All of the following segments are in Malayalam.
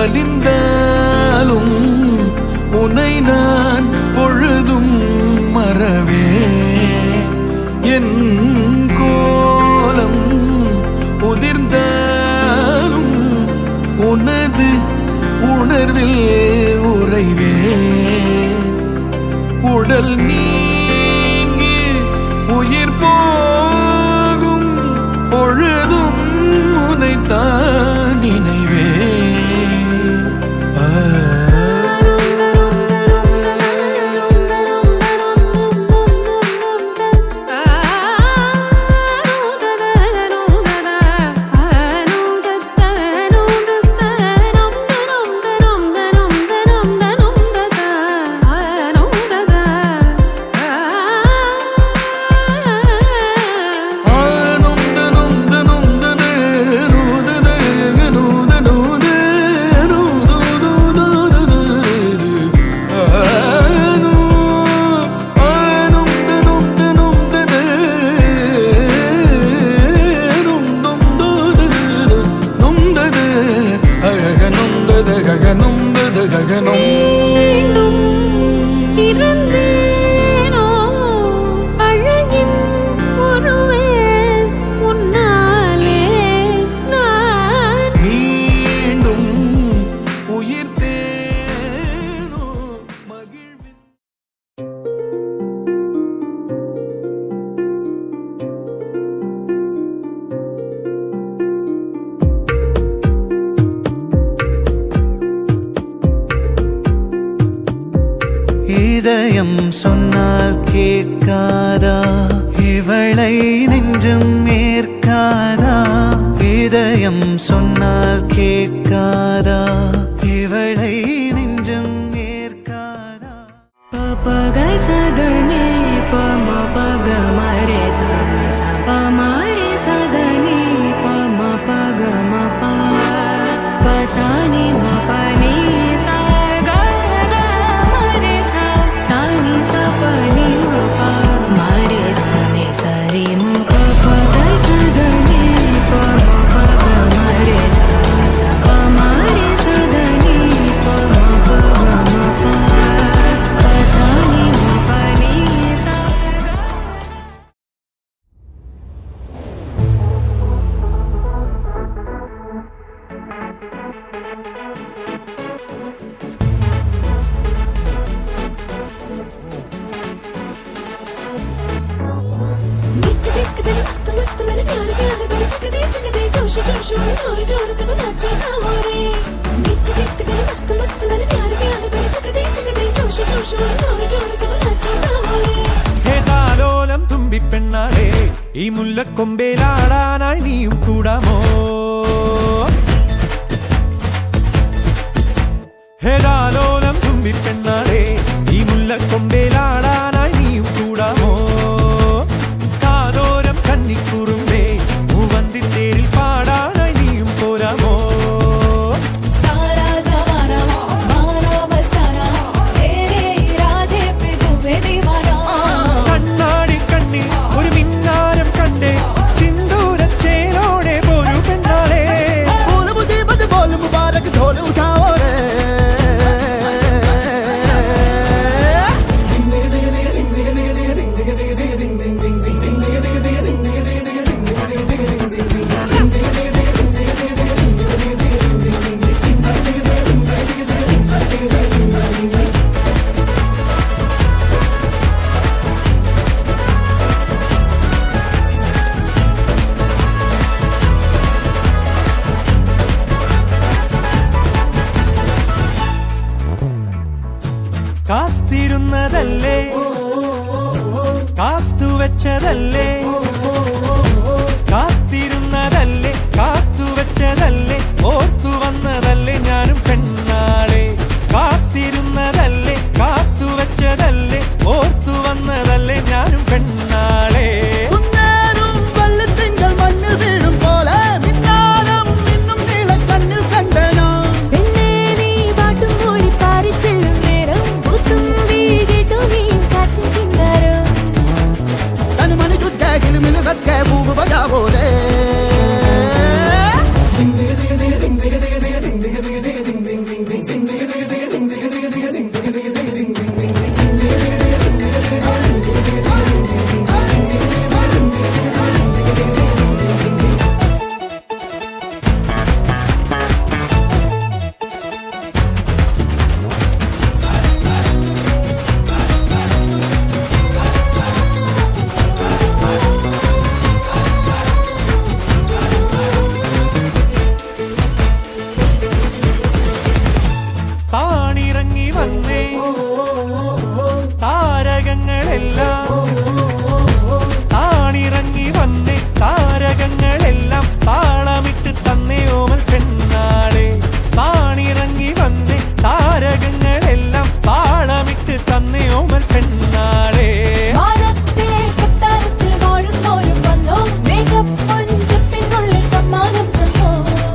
வலிந்தாலும் உன்னை நான் பொழுதும் மறவேன். என் கோலம் உதிர்ந்தாலும் உனது உணர்வில் உறைவேன். உடல் நீங்கி உயிர் போகும் பொழுதும் உன்னைத்தான் நினைவேன். இதயம் சொன்னால் கேட்காதா, இவளை நெஞ்சம் ஏற்காதா. இதயம் சொன்னால் கேட்காதா, இவளை நெஞ்சம் ஏற்காதா. பக சதனே பம பக மரே ச பமரே சதனே பம பக மப பசானி மபனி சா തുമ്പിപ്പെണ്ണാളെ ഈ മുല്ലക്കൊമ്പേലാടാനായി നീയും കൂടാമോ? ഹേതാലോലം തുമ്പിപ്പെണ്ണാളെ ഈ മുല്ലക്കൊമ്പേലാടാനായി നീയും കൂടാമോ? കാതോരം കന്നിക്കുറുമ്പേ മൂവന്തിത്തേരിൽ പാടാനായി നീയും പോരാമോ? കാത്തിരുന്നതല്ലേ കാത്തുവെച്ചതല്ലേ കാത്തിരുന്നതല്ലേ കാത്തുവെച്ചതല്ലേ ഓർത്തു വന്നതല്ലേ ഞാനും പെണ്ണാളെ കാത്തിരുന്നതല്ലേ കാത്തുവെച്ചതല്ലേ ഓർത്തു വന്നതല്ലേ ഞാനും പെണ്ണാളെ താരകങ്ങളെല്ലാം താണിറങ്ങി വന്നേ താരകങ്ങളെല്ലാം താളമിട്ട് തന്നേ ഓമൽ പെണ്ണാളെ താണിറങ്ങി വന്നേ താരകങ്ങളെല്ലാം താളമിട്ട് തന്നേ ഓമൽ പെണ്ണാളെ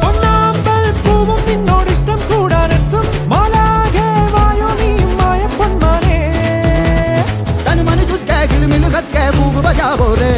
പൊന്നാമ്പൽ പൂവും നിന്നോടിഷ്ടം കൂടാനെത്തും മാലാഖേ വായോ നീയും മായ പൊന്മാനേ തനു മനു ചുറ്റേ കിലുമിലു ഹസ്കേ പൂവ് ബജാവോ രേ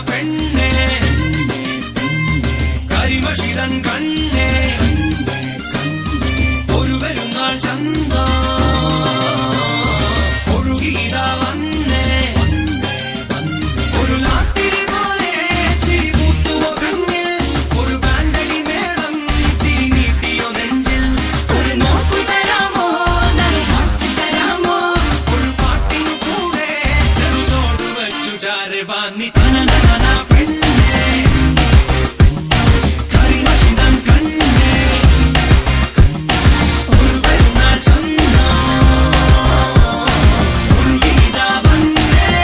പെണ്ണേ കരിമഷിതൻ കണ്ണേ ഒരു വരുന്നാൾ ചന്ത ഒഴുകിയിട വന്നേ ഒരു നാട്ടിരി പോലെ ചിരി പൂത്തുവോ കണ്ണിൽ ഒരു ബാൻഡലി മേളം തിരി നീട്ടിയോ നെഞ്ചിൽ ഒരു നോക്കു തരാമോ നറു ഹാത്തി തരാമോ ഒരു പാട്ടിനു കൂടെ ചെറുതോട് വച്ചു ചാരവാന്നി തനനന പെണ്ണേ കരിമഷിതൻ കണ്ണേ ഒരു വരുന്നാൾ ചന്ത ഒഴുകിയിട വന്നേ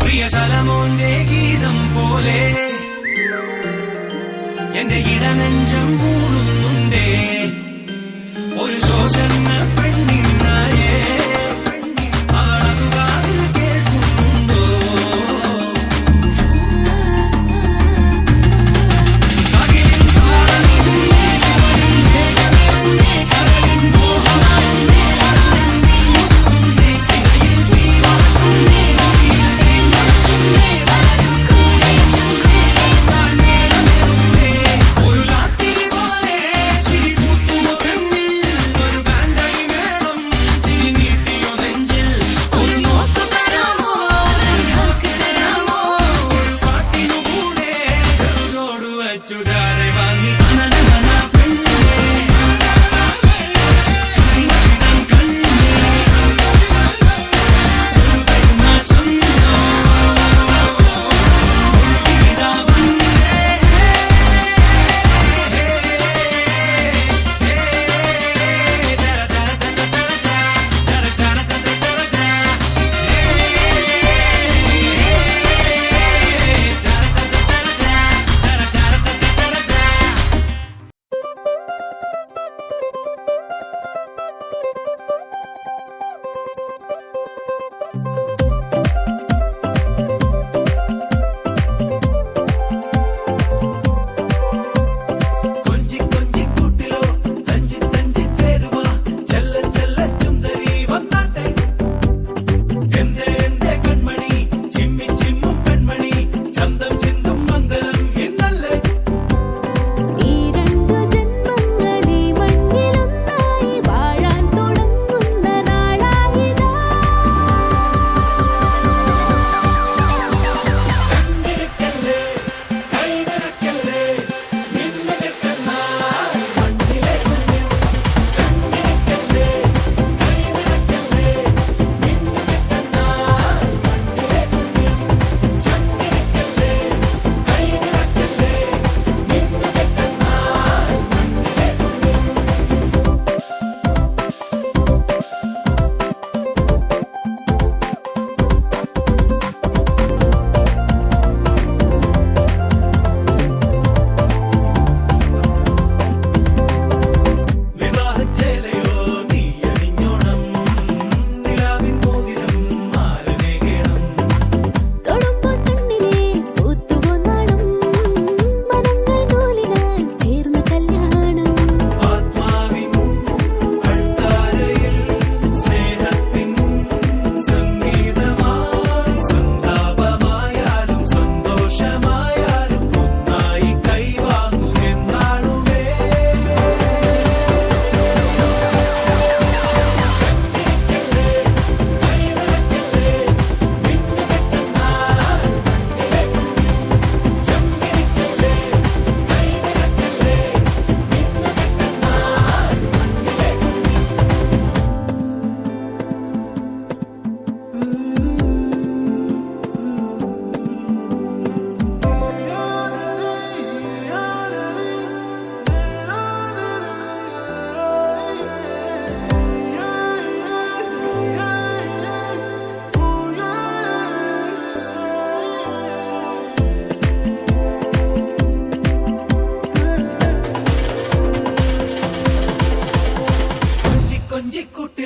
പ്രിയ സലമോന്റെ ഗീതം പോലെ എന്റെ ഇടനെഞ്ചം കൂടുന്നുണ്ടേ ഒരു ശോഷന്ന പെണ്ണിനായേ അവളതുകാതിൽ കേൾക്കുന്നുണ്ടോ അകിലിൻ താളമിതുന്നേ ശിവലിൻ വേഗമിയുന്നേ കരളിൻ മോഹമായുന്നേ അരുളെന്നീ മുതുകുന്നേ സിരയിൽ തീവാക്കുന്നേ ഒരു രാത്രി പോലെ ചിരി പൂത്തുവോ പെണ്ണിൽ ഒരു ബാൻഡലി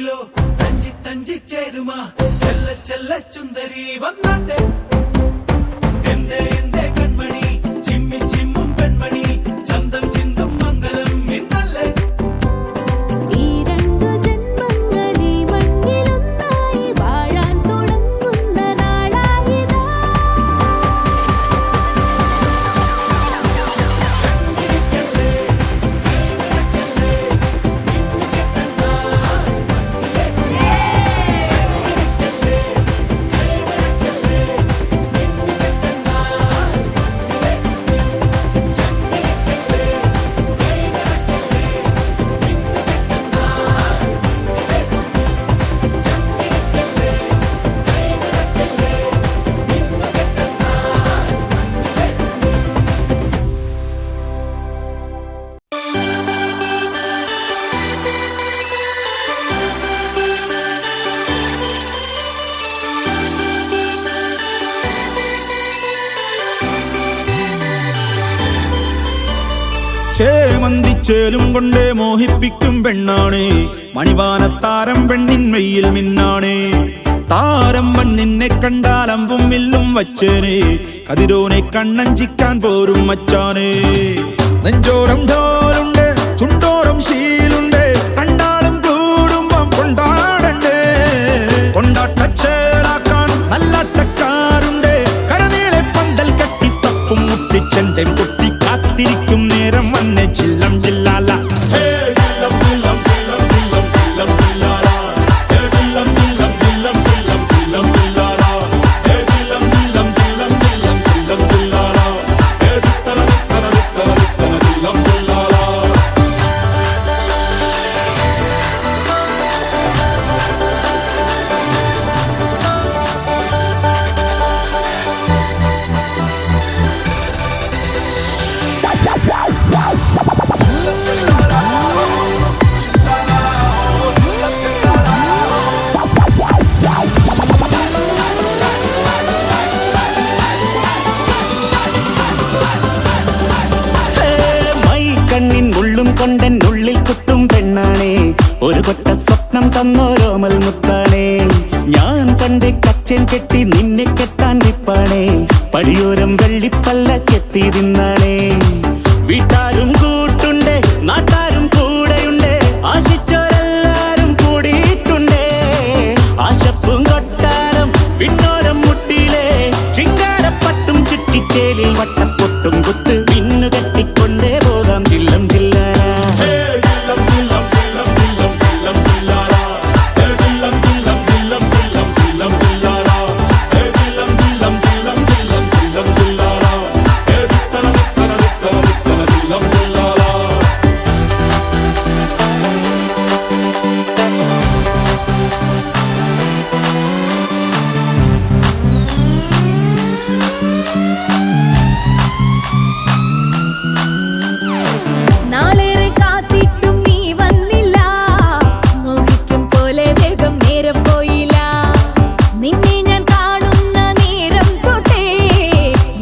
തട്ടിലോ തഞ്ചി തഞ്ചി ചേരുമാ ചെല്ല ചെല്ല ചുന്ദരി വന്നാട്ടെ എന്തേ എന്തേ കൺമണി ചിമ്മി ചിമ്മും പെൺമണി ചന്തം ചിന്തും മംഗലം ഇന്നല്ലേ ഈ രണ്ടു ജന്മങ്ങളീ മണ്ണിലൊന്നായി വാഴാൻ തുടങ്ങുന്ന നാളായിതാ ചേമന്തിച്ചേലും കൊണ്ടേ മോഹിപ്പിക്കും പെണ്ണാണേ മണിവാനത്താരം പെണ്ണിൻ മെയ്യിൽ മിന്നാണേ താരം വൻ നിന്നെ കണ്ടാൽ അമ്പും വില്ലും വച്ചേനെ കതിരോനെ കണ്ണഞ്ചിക്കാൻ പോരും മച്ചാനേ നെഞ്ചോരം ഢോലുണ്ട് ചുണ്ടോരം ശീലുണ്ട് കണ്ടാലും കൂടുമ്പം കൊണ്ടാടണ്ടേ കൊണ്ടാട്ടച്ചേലാക്കാൻ നല്ലാട്ടക്കാരുണ്ട് കരനീളെ പന്തൽ കെട്ടി തപ്പും മുട്ടിച്ചെന്റെ കുട്ടി കാത്തിരിക്കും നേരം വന്നെ ചില്ലം ജില്ലാല കൊണ്ടെന്നുള്ളിൽ കുത്തും പെണ്ണാണേ ഒരു കൊട്ട സ്വപ്നം തന്നോരോമൽ മുത്താണേ ഞാൻ കണ്ട് കച്ചൻ കെട്ടി നിന്നെ കെട്ടാൻ നിപ്പാണേ പടിയോരം വെള്ളിപ്പല്ല കെത്തി തിന്നാണേ വീട്ടാരും കൂട്ടുണ്ട് നാട്ടാരും കൂടെയുണ്ട് ആശിച്ചോരെല്ലാരും കൂടിയിട്ടുണ്ടേ ആശപ്പും കൊട്ടാരം വിണ്ണോരം മുട്ടിയിലെ ചിങ്കാരപ്പട്ടും ചുറ്റിച്ചേലിൽ വട്ടപ്പൊട്ടും കുത്ത് പിന്നു കെട്ടിക്കൊണ്ടേ പോകാം ചില്ലം ജില്ല നാളേറെ കാത്തിട്ടും നീ വന്നില്ല മോഹിക്കും പോലെ വേഗം നേരം പോയില്ല നിന്നെ ഞാൻ കാണുന്ന നേരം തൊട്ടേ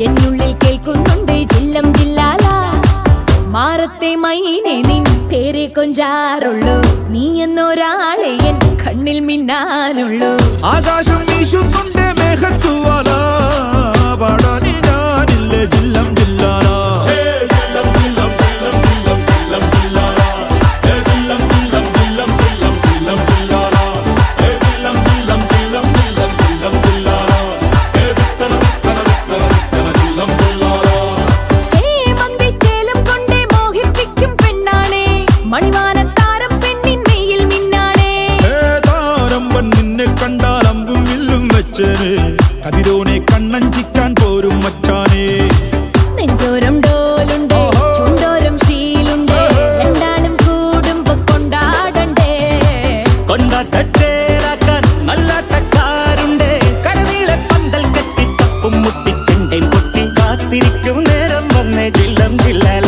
എന്നുള്ളിൽ കേൾക്കുന്നുണ്ട് ജില്ലം ജില്ലാല മാറത്തെ മൈനെ നിൻ പേരെ കൊഞ്ചാറുള്ളൂ നീ എന്നൊരാളെ എൻ കണ്ണിൽ മിന്നാനുള്ളൂ ആകാശം വീശുന്നുണ്ട് മേഘത്തുവാല പാടാനി ഞാനില്ല ജില്ലം ജില്ലാല ചേമന്തിച്ചേലും കൊണ്ടേ മോഹിപ്പിക്കും പെണ്ണാണേ മണിവാനത്താരം പെണ്ണിൻ മെയ്യിൽ മിന്നാണേ താരം വൻ നിന്നെ കണ്ടാൽ അമ്പും വില്ലും വെച്ചേനെ കതിരോനെ കണ്ണഞ്ചിക്കാൻ പോരും മച്ചാനേ നെഞ്ചോരം ഡോലുണ്ട് ചുണ്ടോരം ശീലുണ്ട് രണ്ടാളും കൂടുമ്പോ കൊണ്ടാടണ്ടേ കൊണ്ടാട്ടച്ചേരാക്കാൻ നല്ലാട്ടക്കാരുണ്ട് കരനീളെ പന്തൽ കെട്ടി തപ്പും മുട്ടിച്ചെണ്ടേം കൊട്ടി കാത്തിരിക്കും നേരം വന്നേ ജില്ലം ജില്ലല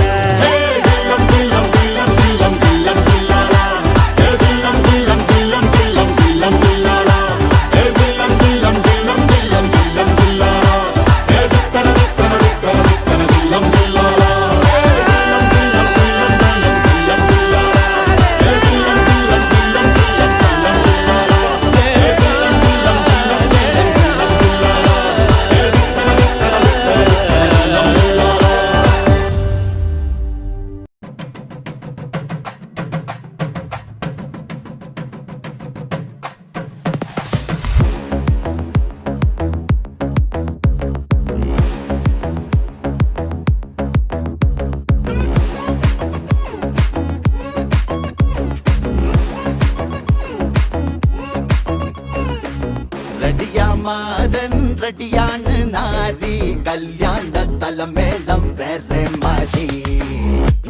മാരൻ റെഡിയാണ് നാരി കല്യാണ തലമേളം വേറെ മാറി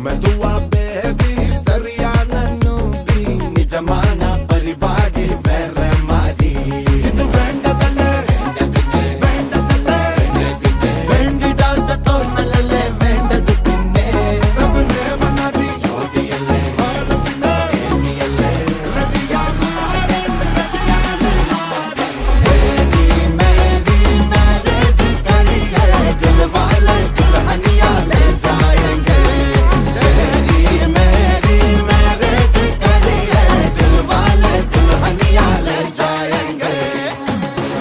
മെതുവാ ബേബി സറിയാന നൂബി നിജമാന പരിപാടി വേറെ മാറി ഇത് വേണ്ടതല്ലേ വേണ്ടതല്ലേ വേണ്ടിടാത്ത തോന്നലല്ലേ വേണ്ടത് പിന്നെ പ്രഭുനെ മനാതി ജോഡിയല്ലേ ഭാരതിനെ ഏമിയല്ലേ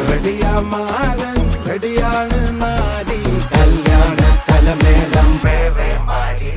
റെഡിയാണ് റെഡിയാണ് മാരി കല്യാണ തലമേളം വേറെ മാരി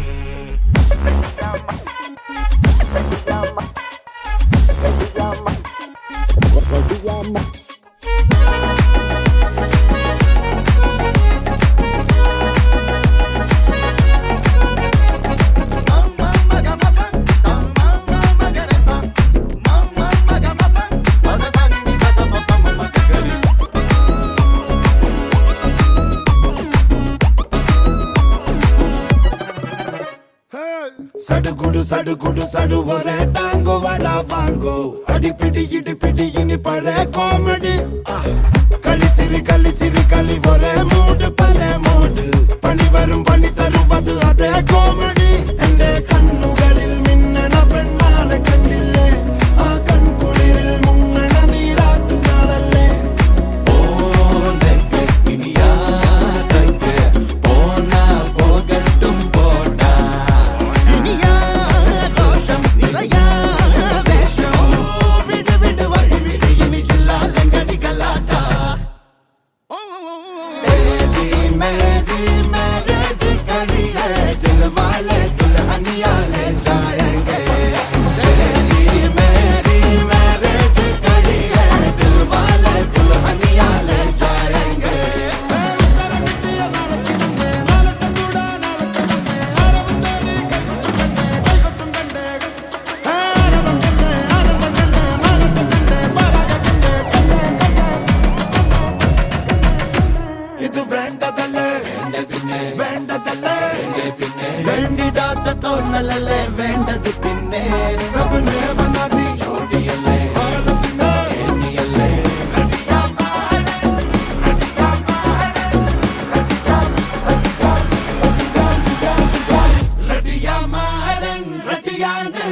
സടുകുടു സടു ഒരേ ടാങ്കോ വട വാങ്ങോ അടിപിടി ഇടിപിടി ഇനി പഴയ കോമഡി കളിച്ചിരി കളി ഒരേ മൂഡ് പല മൂഡ് പണി വരും പണി തരുവത് അതേ കോമഡി എന്റെ കണ്ണുകളിൽ മിന്നണ പെണ്ണാളെ കണ്ടില്ലേ ആ കൺകുളിരിൽ മുങ്ങണ നീരാട്ടുനാളല്ലേ ഇനിയാ പോനാ പോകട്ടും പോട്ടാ വേണ്ടിടാത്ത തോന്നലല്ലേ വേണ്ടത് പിന്നെ പ്രഭുനെ മനാതി ജോഡിയല്ലേ ഭാരതിനെ ഏമിയല്ലേ റെഡിയാ മാരൻ റെഡിയാണ്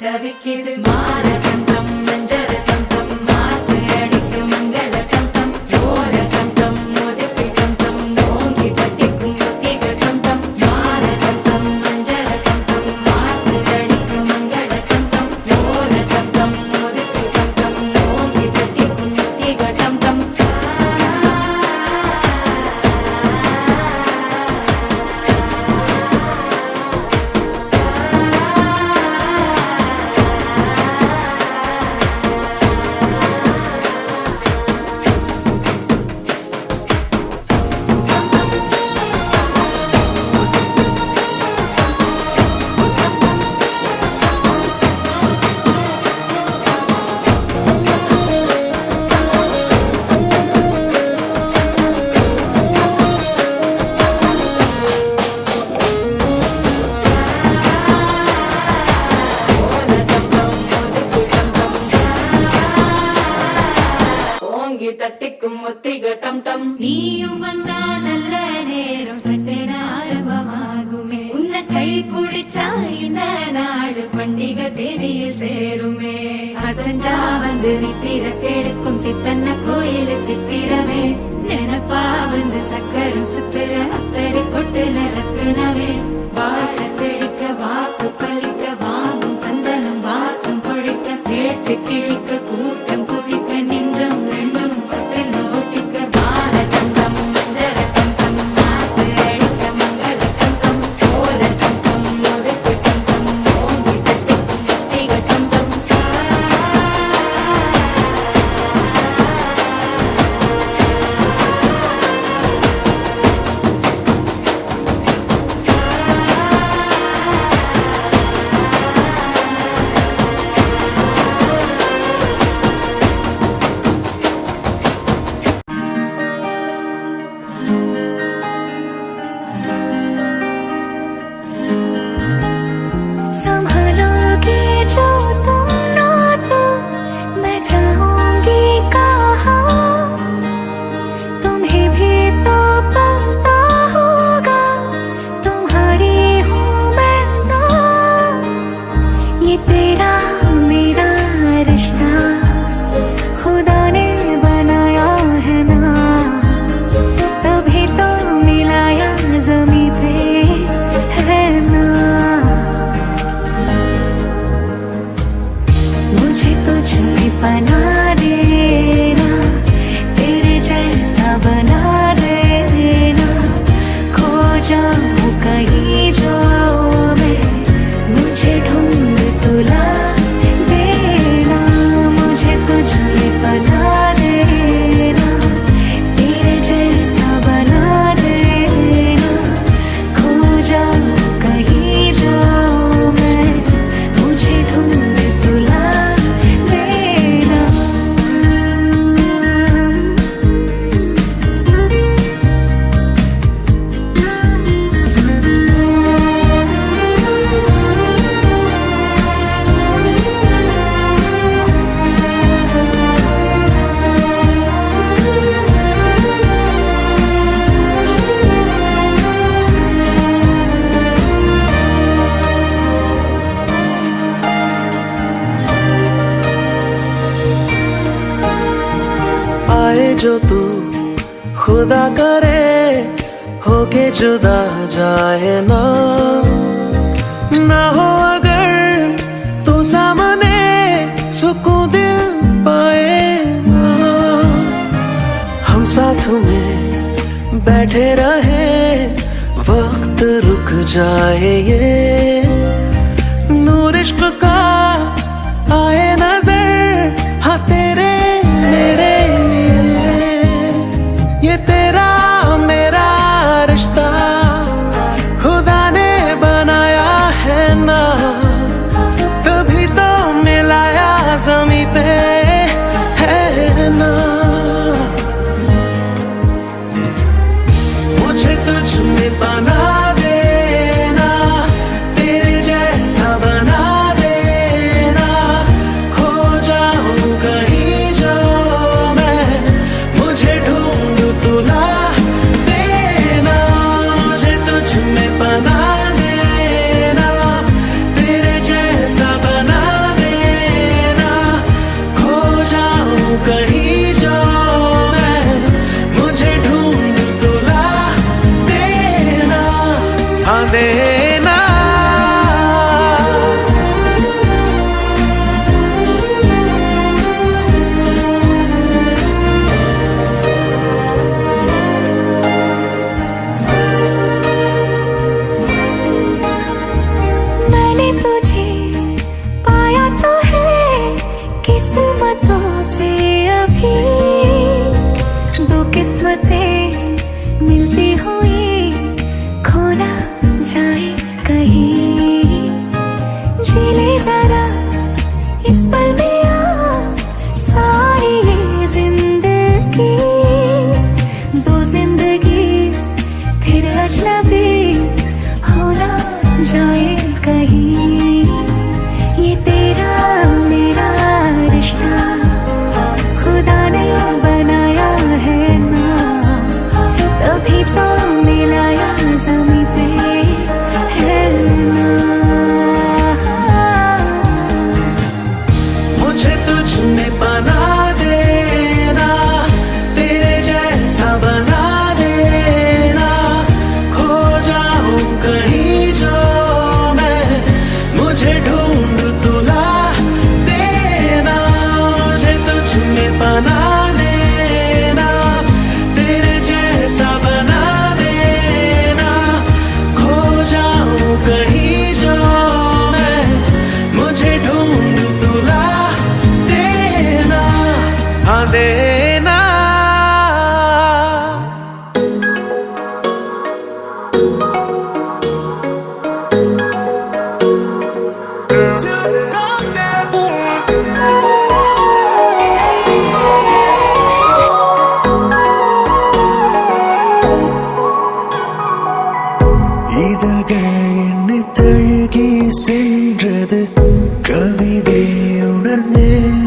தவிக்கிது மாற கண்டம் மஞ்சள் கண்டம் மாத்து அடிக்கும் மங்கள கண்டம் ஓர கண்டம் மோதிப்பி கண்டம் ஓங்கி பட்டிக்கும் ஒத்திக கண்டம் மாற கண்டம் மஞ்சள் கண்டம் மாத்து அடிக்கும் மங்கள கண்டம் ஓர கண்டம் மோதிப்பி கண்டம் ஓங்கி பட்டிக்கும் ஒத்திக கண்டம் வச்சாயின நாடு பண்டிகை தேதியில் சேருமே அசஞ்சா வந்து நித்திர கெடுக்கும் சித்தன்ன கோயில் சித்திரமே நினப்பா வந்து சக்கரம் சுத்துற அத்தரை கொட்டு ரத்தினமே வாழ செழிக்க வாக்கு பலிக்க வாங்கும் சந்தனம் வாசம் பொழிக்க கேட்டு கிழிக்க கூட்டம் குதிக்க நெஞ்சம் ரெண்டும் பட்டு ஒட்டிக்க பால சந்தம் மஞ்சர சந்தம் மாத்து அடிக்க மங்கள சந்தம் கோல சந்தம் முதுக்கு சந்தம் ஓங்கி தட்டிக்கும் முத்திக சந்தம் संभालोगे जो तुम ना तो मैं चाहूंगी कहाँ तुम्हें भी तो पता होगा तुम्हारी हूँ मैं ना ये तेरा मेरा रिश्ता खुदा ने बनाया है ना तभी तो मिलाया जमी पे है ना मुझे तुझ में बना देना तेरे जैसा बना देना खो जाऊं कहीं जो मैं मुझे ढूंढ तुला देना मुझे तुझ में बना देना तेरे जैसा बना देना खो जाऊं कहीं जो मैं मुझे ढूंढ तुला देना आए जो तू खुदा करे होके जुदा जाए ना ना हो अगर तू सामने सुकून दिल पाए ना हम साथ में बैठे रहे वक्त रुक जाए ये नूर इश्क का आए नजर हाँ तेरे मेरे लिए ये तेरा मेरा रिश्ता खुदा ने बनाया है ना तभी तो मिलाया जमी पे है ना मुझे तुझ में बना देना तेरे जैसा बना देना खो जाऊं कहीं जो मैं मुझे ढूंढ तुला देना मुझे तुझ में बना देना तेरे जैसा बना देना खो जाऊं कहीं जो मैं मुझे ढूंढ तुला देना हाँ देना मैंने तुझे पाया तो है किस्मतों से अभी दो किस्मतें मिलती हुई खो ना जाए कहीं जी ले जरा इस पल में आ सारी ये जिंदगी दो जिंदगी फिर अजनबी हो ना जाए कहीं ये तेरा मेरा रिश्ता खुदा ने बनाया है ना तभी तो मिलाया जमी पे என்னை தழுகி சென்றது கவிதை உணர்ந்தேன்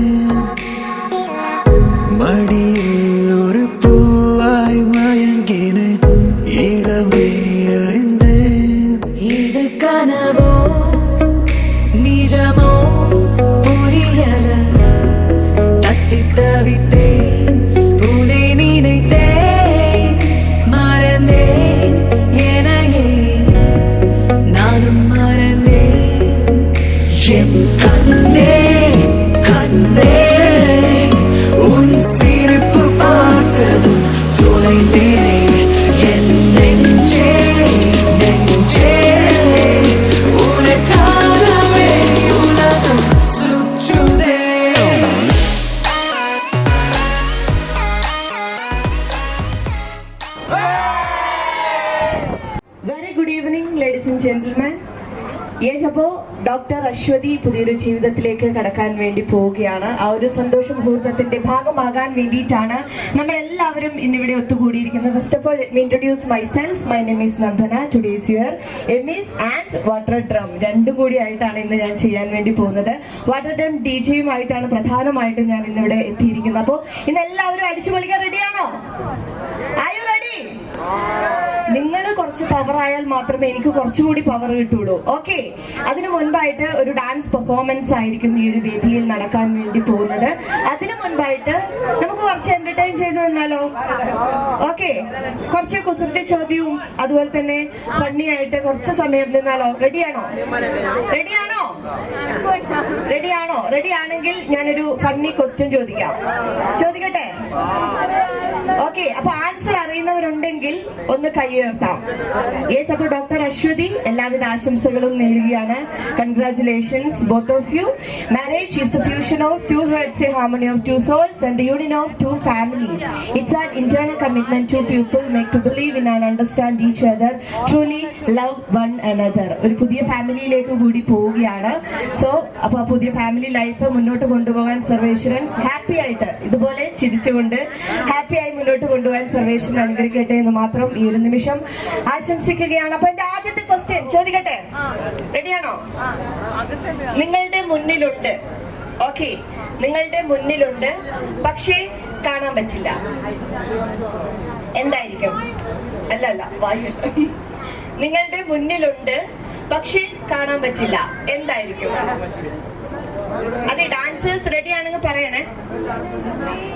மடியில் ஒரு பூவாய் மயங்கினேன் இடமே அறிந்தேன் இது கனவோ நிஜமோ புரியல தத்தி தவித்தேன் உன்னை நினைத்தேன் மறந்தேன் எனையே நானும் மறந்தேன் என் கண்ணே கண்ணே உன் சிரிப்பு பார்த்ததும் தொலைந்தேனே என் நெஞ்சே நெஞ்சே உனக்காகவே உலகம் சுற்றுதே Very good evening, ladies and gentlemen. Yes, അപ്പോ ഡോക്ടർ അശ്വതി പുതിയൊരു ജീവിതത്തിലേക്ക് കടക്കാൻ വേണ്ടി പോവുകയാണ്. ആ ഒരു സന്തോഷ മുഹൂർത്തത്തിന്റെ ഭാഗമാകാൻ വേണ്ടിയിട്ടാണ് നമ്മൾ എല്ലാവരും ഇന്നിവിടെ ഒത്തുകൂടിയിരിക്കുന്നത്. First of all let me introduce myself. My name is Nandana. Today is your എമിസ് ആൻഡ് വാട്ടർ ഡ്രം രണ്ടും കൂടി ആയിട്ടാണ് ഇന്ന് ഞാൻ ചെയ്യാൻ വേണ്ടി പോകുന്നത്. വാട്ടർ ഡ്രം ഡിജെയുമായിട്ടാണ് പ്രധാനമായിട്ടും ഞാൻ ഇന്നിവിടെ എത്തിയിരിക്കുന്നത്. അപ്പോൾ ഇന്ന് എല്ലാവരും അടിച്ചു പൊളിക്കാൻ റെഡിയാണോ? Are you ready? നിങ്ങൾ കുറച്ച് പവർ ആയാൽ മാത്രമേ എനിക്ക് കുറച്ചുകൂടി പവർ കിട്ടുള്ളൂ. ഓക്കെ, അതിനു മുൻപായിട്ട് ഒരു ഡാൻസ് പെർഫോമൻസ് ആയിരിക്കും ഈ ഒരു വേദിയിൽ നടക്കാൻ വേണ്ടി പോകുന്നത്. അതിനു മുൻപായിട്ട് നമുക്ക് കുറച്ച് എന്റർടൈൻ ചെയ്ത് നിന്നാലോ? ഓക്കെ, കുറച്ച് കുസൃതി ചോദ്യവും അതുപോലെ തന്നെ ഫണ്ണിയായിട്ട് കുറച്ച് സമയം നിന്നാലോ? റെഡിയാണോ? റെഡിയാണോ? റെഡിയാണോ? റെഡി ആണെങ്കിൽ ഞാനൊരു ഫണ്ണി ക്വസ്റ്റ്യൻ ചോദിക്കട്ടെ? ഓക്കെ, അപ്പൊ ആൻസർ അറിയുന്നവരുണ്ടെങ്കിൽ ഒന്ന് കൈ ഉയർത്താം. യെസ്, അപ്പൊ ഡോക്ടർ അശ്വതി എല്ലാവിധ ആശംസകളും നേരുകയാണ്. Congratulations both of you. Marriage is the fusion of two hearts, a harmony of two souls and the union of two families. It's an internal commitment two people make to believe in and understand each other, truly love one another. ഒരു പുതിയ ഫാമിലിയിലേക്ക് കൂടി പോവുകയാണ്. സോ അപ്പൊ ആ പുതിയ ഫാമിലി ലൈഫ് മുന്നോട്ട് കൊണ്ടുപോകാൻ സർവേശ്വരൻ ഹാപ്പി ആയിട്ട് ഇതുപോലെ ചിരിച്ചുകൊണ്ട് ഹാപ്പിയായി മുന്നോട്ട് കൊണ്ടുപോകാൻ സർവേശ്വരൻ അനുഗ്രഹിക്കട്ടെ എന്ന് മാത്രം ഈ ഒരു നിമിഷം ആശംസിക്കുകയാണ്. അപ്പൊ എന്റെ ആദ്യത്തെ ക്വസ്റ്റ്യൻ ചോദിക്കട്ടെ? റെഡിയാണോ? നിങ്ങളുടെ മുന്നിലുണ്ട്, ഓക്കെ, നിങ്ങളുടെ മുന്നിലുണ്ട് പക്ഷേ കാണാൻ പറ്റില്ല. എന്തായിരിക്കും? അല്ല വായു. നിങ്ങളുടെ മുന്നിലുണ്ട് പക്ഷേ കാണാൻ പറ്റില്ല. എന്തായിരിക്കും? അതെ, ഡാൻസേഴ്സ് റെഡി ആണെങ്കിൽ പറയണേ.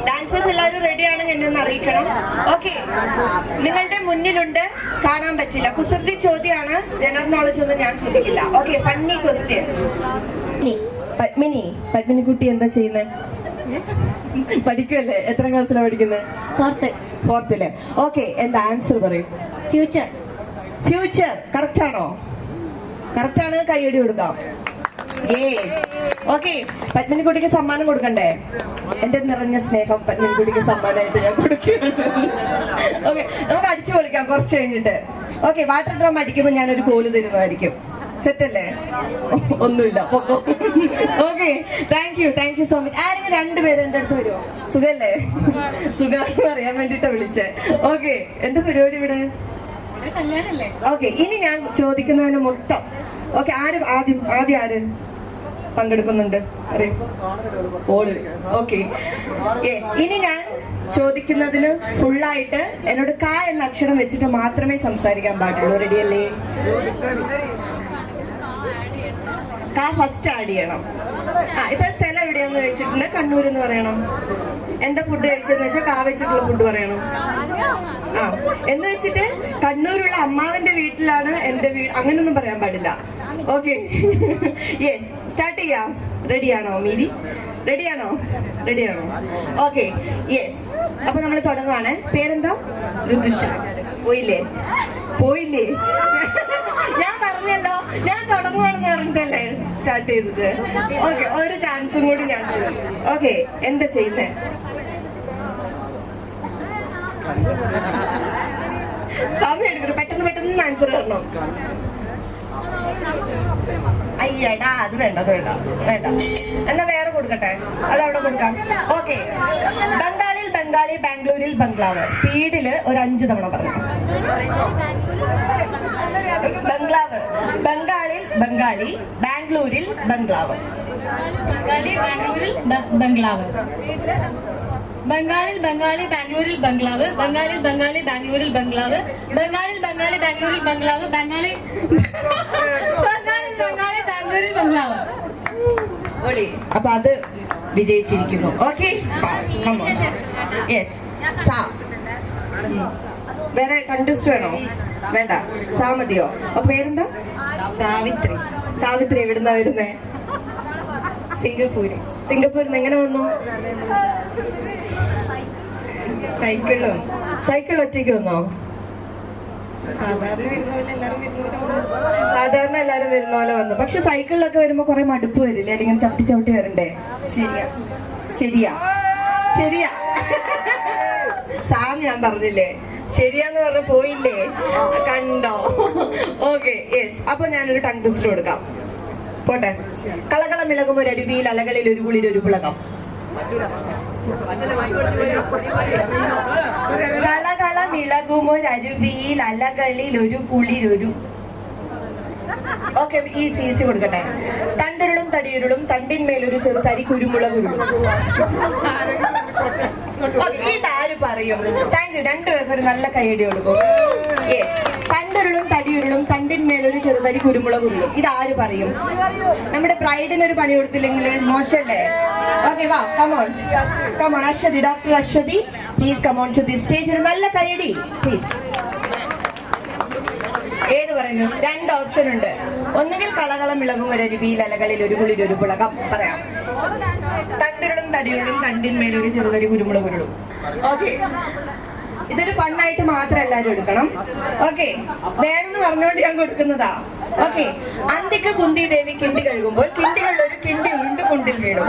ഡാൻസേഴ്സ് എല്ലാവരും റെഡി ആണെങ്കിൽ എന്നെ ഒന്ന് അറിയിക്കണം. ഓക്കെ, നിങ്ങളുടെ മുന്നിലുണ്ട് കാണാൻ പറ്റില്ല. കുസൃതി ചോദ്യമാണ്, ജനറൽ നോളജ് ഒന്നും ഞാൻ ചോദിക്കില്ല. Okay, funny questions. പത്മിനി കുട്ടി എന്താ ചെയ്യുന്നത്? പഠിക്കല്ലേ? എത്ര ക്ലാസ്സിലാണ് പഠിക്കുന്നത്? ഫോർത്തില്. ഓക്കെ, എന്താ ആൻസർ പറയും? ഫ്യൂച്ചർ. കറക്റ്റ് ആണോ? കറക്റ്റ് ആണ്, കൈയടി കൊടുക്കാം. ഓക്കെ, പത്മിനിക്കുട്ടിക്ക് സമ്മാനം കൊടുക്കണ്ടേ? എന്റെ നിറഞ്ഞ സ്നേഹം പത്മിനിക്കുട്ടിക്ക് സമ്മാനമായിട്ട് ഞാൻ കൊടുക്കുകയാണ്. ഓക്കെ, നമുക്ക് അടിച്ചു പൊളിക്കാം കുറച്ച് കഴിഞ്ഞിട്ട്. ഓക്കെ, വാട്ടർ ഡ്രം അടിക്കുമ്പോൾ ഞാനൊരു കോല് തരുന്നതായിരിക്കും. സെറ്റല്ലേ? ഒന്നുമില്ല, പൊക്കോ. Okay, thank you so much. ആരെങ്കിലും രണ്ടുപേരും എന്റെ അടുത്ത് വരുമോ? സുഖല്ലേ? സുഖാന്ന് അറിയാൻ വേണ്ടിട്ടാ വിളിച്ചേ. ഓക്കെ, എന്താ പരിപാടി ഇവിടെ? ഓക്കെ, ഇനി ഞാൻ ചോദിക്കുന്നതിന് മൊത്തം ഓക്കെ, ആദ്യം ആര് പങ്കെടുക്കുന്നുണ്ട്? ഓക്കെ, ഇനി ഞാൻ ചോദിക്കുന്നതിന് ഫുള്ളായിട്ട് എന്നോട് ക എന്ന അക്ഷരം വെച്ചിട്ട് മാത്രമേ സംസാരിക്കാൻ പാടുള്ളൂ. റെഡിയല്ലേ? ക ഫസ്റ്റ് ആഡ് ചെയ്യണം. ഇപ്പൊ സ്ഥലം എവിടെയാന്ന് വെച്ചിട്ടുണ്ട്? കണ്ണൂർ എന്ന് പറയണം. എന്താ ഫുഡ് കഴിച്ചെന്ന് വെച്ചാൽ കാ വെച്ചിട്ടുള്ള ഫുഡ് പറയണം. എന്ന് വെച്ചിട്ട് കണ്ണൂരുള്ള അമ്മാവന്റെ വീട്ടിലാണ് എന്റെ വീട്, അങ്ങനൊന്നും പറയാൻ പാടില്ല. ഓക്കെ, യെസ്, സ്റ്റാർട്ട് ചെയ്യാം. റെഡിയാണോ മീരി? റെഡിയാണോ? Okay, yes. അപ്പൊ നമ്മൾ തുടങ്ങുവാണ്. പേരെന്താ? ഋതുഷ. പോയില്ലേ? ഞാൻ പറഞ്ഞല്ലോ, ഞാൻ തുടങ്ങുവാണെന്ന് പറഞ്ഞിട്ടല്ലേ സ്റ്റാർട്ട് ചെയ്തത്. ഓക്കെ, ഒരു ചാൻസും കൂടി ഞാൻ. ഓക്കെ, എന്താ ചെയ്യുന്നേ? സമയം എടുക്കണം, പെട്ടെന്ന് ആൻസർ തരണം. അയ്യടാ, അത് വേണ്ട. എന്നാ വേറെ കൊടുക്കട്ടെ, അതവിടെ കൊടുക്കാം. ഓക്കെ, ബംഗാളി ബാംഗ്ലൂരിൽ ബംഗ്ലാവ്. സ്പീഡില് ഒരു 5 തവണ പറഞ്ഞു. ബംഗ്ലാവ്. ബംഗാളിൽ ബംഗാളി, ബാംഗ്ലൂരിൽ ബംഗ്ലാവ്. ബംഗാളി ബാംഗ്ലൂരിൽ ബംഗ്ലാവ്. ബംഗാളിൽ ബംഗാളി ബാംഗ്ലൂരിൽ ബംഗ്ലാവ്. ബംഗാളിൽ ബംഗാളി ബാംഗ്ലൂരിൽ ബംഗ്ലാവ്. ബംഗാളിൽ ബംഗാളി ബാംഗ്ലൂരിൽ ബംഗ്ലാവ്. ബംഗാളി ബംഗാളി ബാംഗ്ലൂരിൽ ബംഗ്ലാവ്. അപ്പൊ അത് വിജയിച്ചിരിക്കുന്നു. Okay, yes. വേറെ കണ്ടസ്റ്റ് വേണോ? വേണ്ട, സാ മതിയോ? അപ്പൊ പേരെന്താ? സാവിത്രി. സാവിത്രി എവിടുന്നാ വരുന്നേ? സിംഗപ്പൂര്. സിംഗപ്പൂരിൽ നിന്ന് എങ്ങനെ വന്നു? സൈക്കിൾ ഒറ്റയ്ക്ക് വന്നോ? സാധാരണ എല്ലാരും വരുന്ന പോലെ വന്നു. പക്ഷെ സൈക്കിളിലൊക്കെ വരുമ്പോ കുറെ മടുപ്പ് വരില്ലേ? അല്ലെങ്കിൽ ചവിട്ടി ചവിട്ടി വരണ്ടേ? ശരിയാ. ഞാൻ പറഞ്ഞില്ലേ ശരിയാന്ന് പറഞ്ഞ പോയില്ലേ? കണ്ടോ? Okay, yes. അപ്പൊ ഞാനൊരു ടങ് ട്വിസ്റ്റർ കൊടുക്കാം. പോട്ടെ. കളകളം ഇളകും ഒരു അരുവിയിൽ അലകളിൽ ഒരു കുളിർ ഒരു പുളകം. കളകളം ഇളകും ഒരു അരുവിയിൽ അലകളിൽ ഒരു കുളിരൊരു. ഓക്കെ, ഈസി കൊടുക്കട്ടെ. തണ്ടുരുളും തടിയുരുളും തണ്ടിന്മേലൊരു ചെറു തരി കുരുമുളകുരുളും. ഇതാര് പറയും? Thank you. രണ്ടുപേർക്കും ഒരു നല്ല കൈയടി കൊടുക്കും. തണ്ടുരുളും തടിയുരുളും തണ്ടിന്മേലൊരു ചെറുതരി കുരുമുളകുരുളും. ഇതാര് പറയും? നമ്മുടെ ബ്രൈഡിന് ഒരു പണി കൊടുത്തില്ലെങ്കിൽ മോശല്ലേ? ഓക്കെ, വാ, come on Ashwathi. Doctor Ashwathi, please come on to the stage. ഒരു നല്ല കൈയടി പ്ലീസ്. ഏത് പറയുന്നു? 2 ഓപ്ഷൻ ഉണ്ട്. ഒന്നുകിൽ കളകളം ഇളകും ഒരു അരുവിയിൽ അലകളിൽ ഒരു കുളിർ ഒരു പുളകം. പറയാം. തണ്ടിരുളും തടിയുരുളും തണ്ടിന്മേലൊരു ചെറുതരി കുരുമുളകുരുളും. ഓക്കെ, ഇതൊരു ഫണ്ണായിട്ട് മാത്രം എല്ലാരും എടുക്കണം. ഓക്കെ, വേണമെന്ന് പറഞ്ഞുകൊണ്ട് ഞാൻ കൊടുക്കുന്നതാ. ഓക്കെ, അന്തിക്ക് കുന്തി ദേവി കിണ്ടി കഴുകുമ്പോൾ കിണ്ടികളിൽ ഒരു കിണ്ടി ഉരുണ്ട് കുണ്ടിൽ വീണു.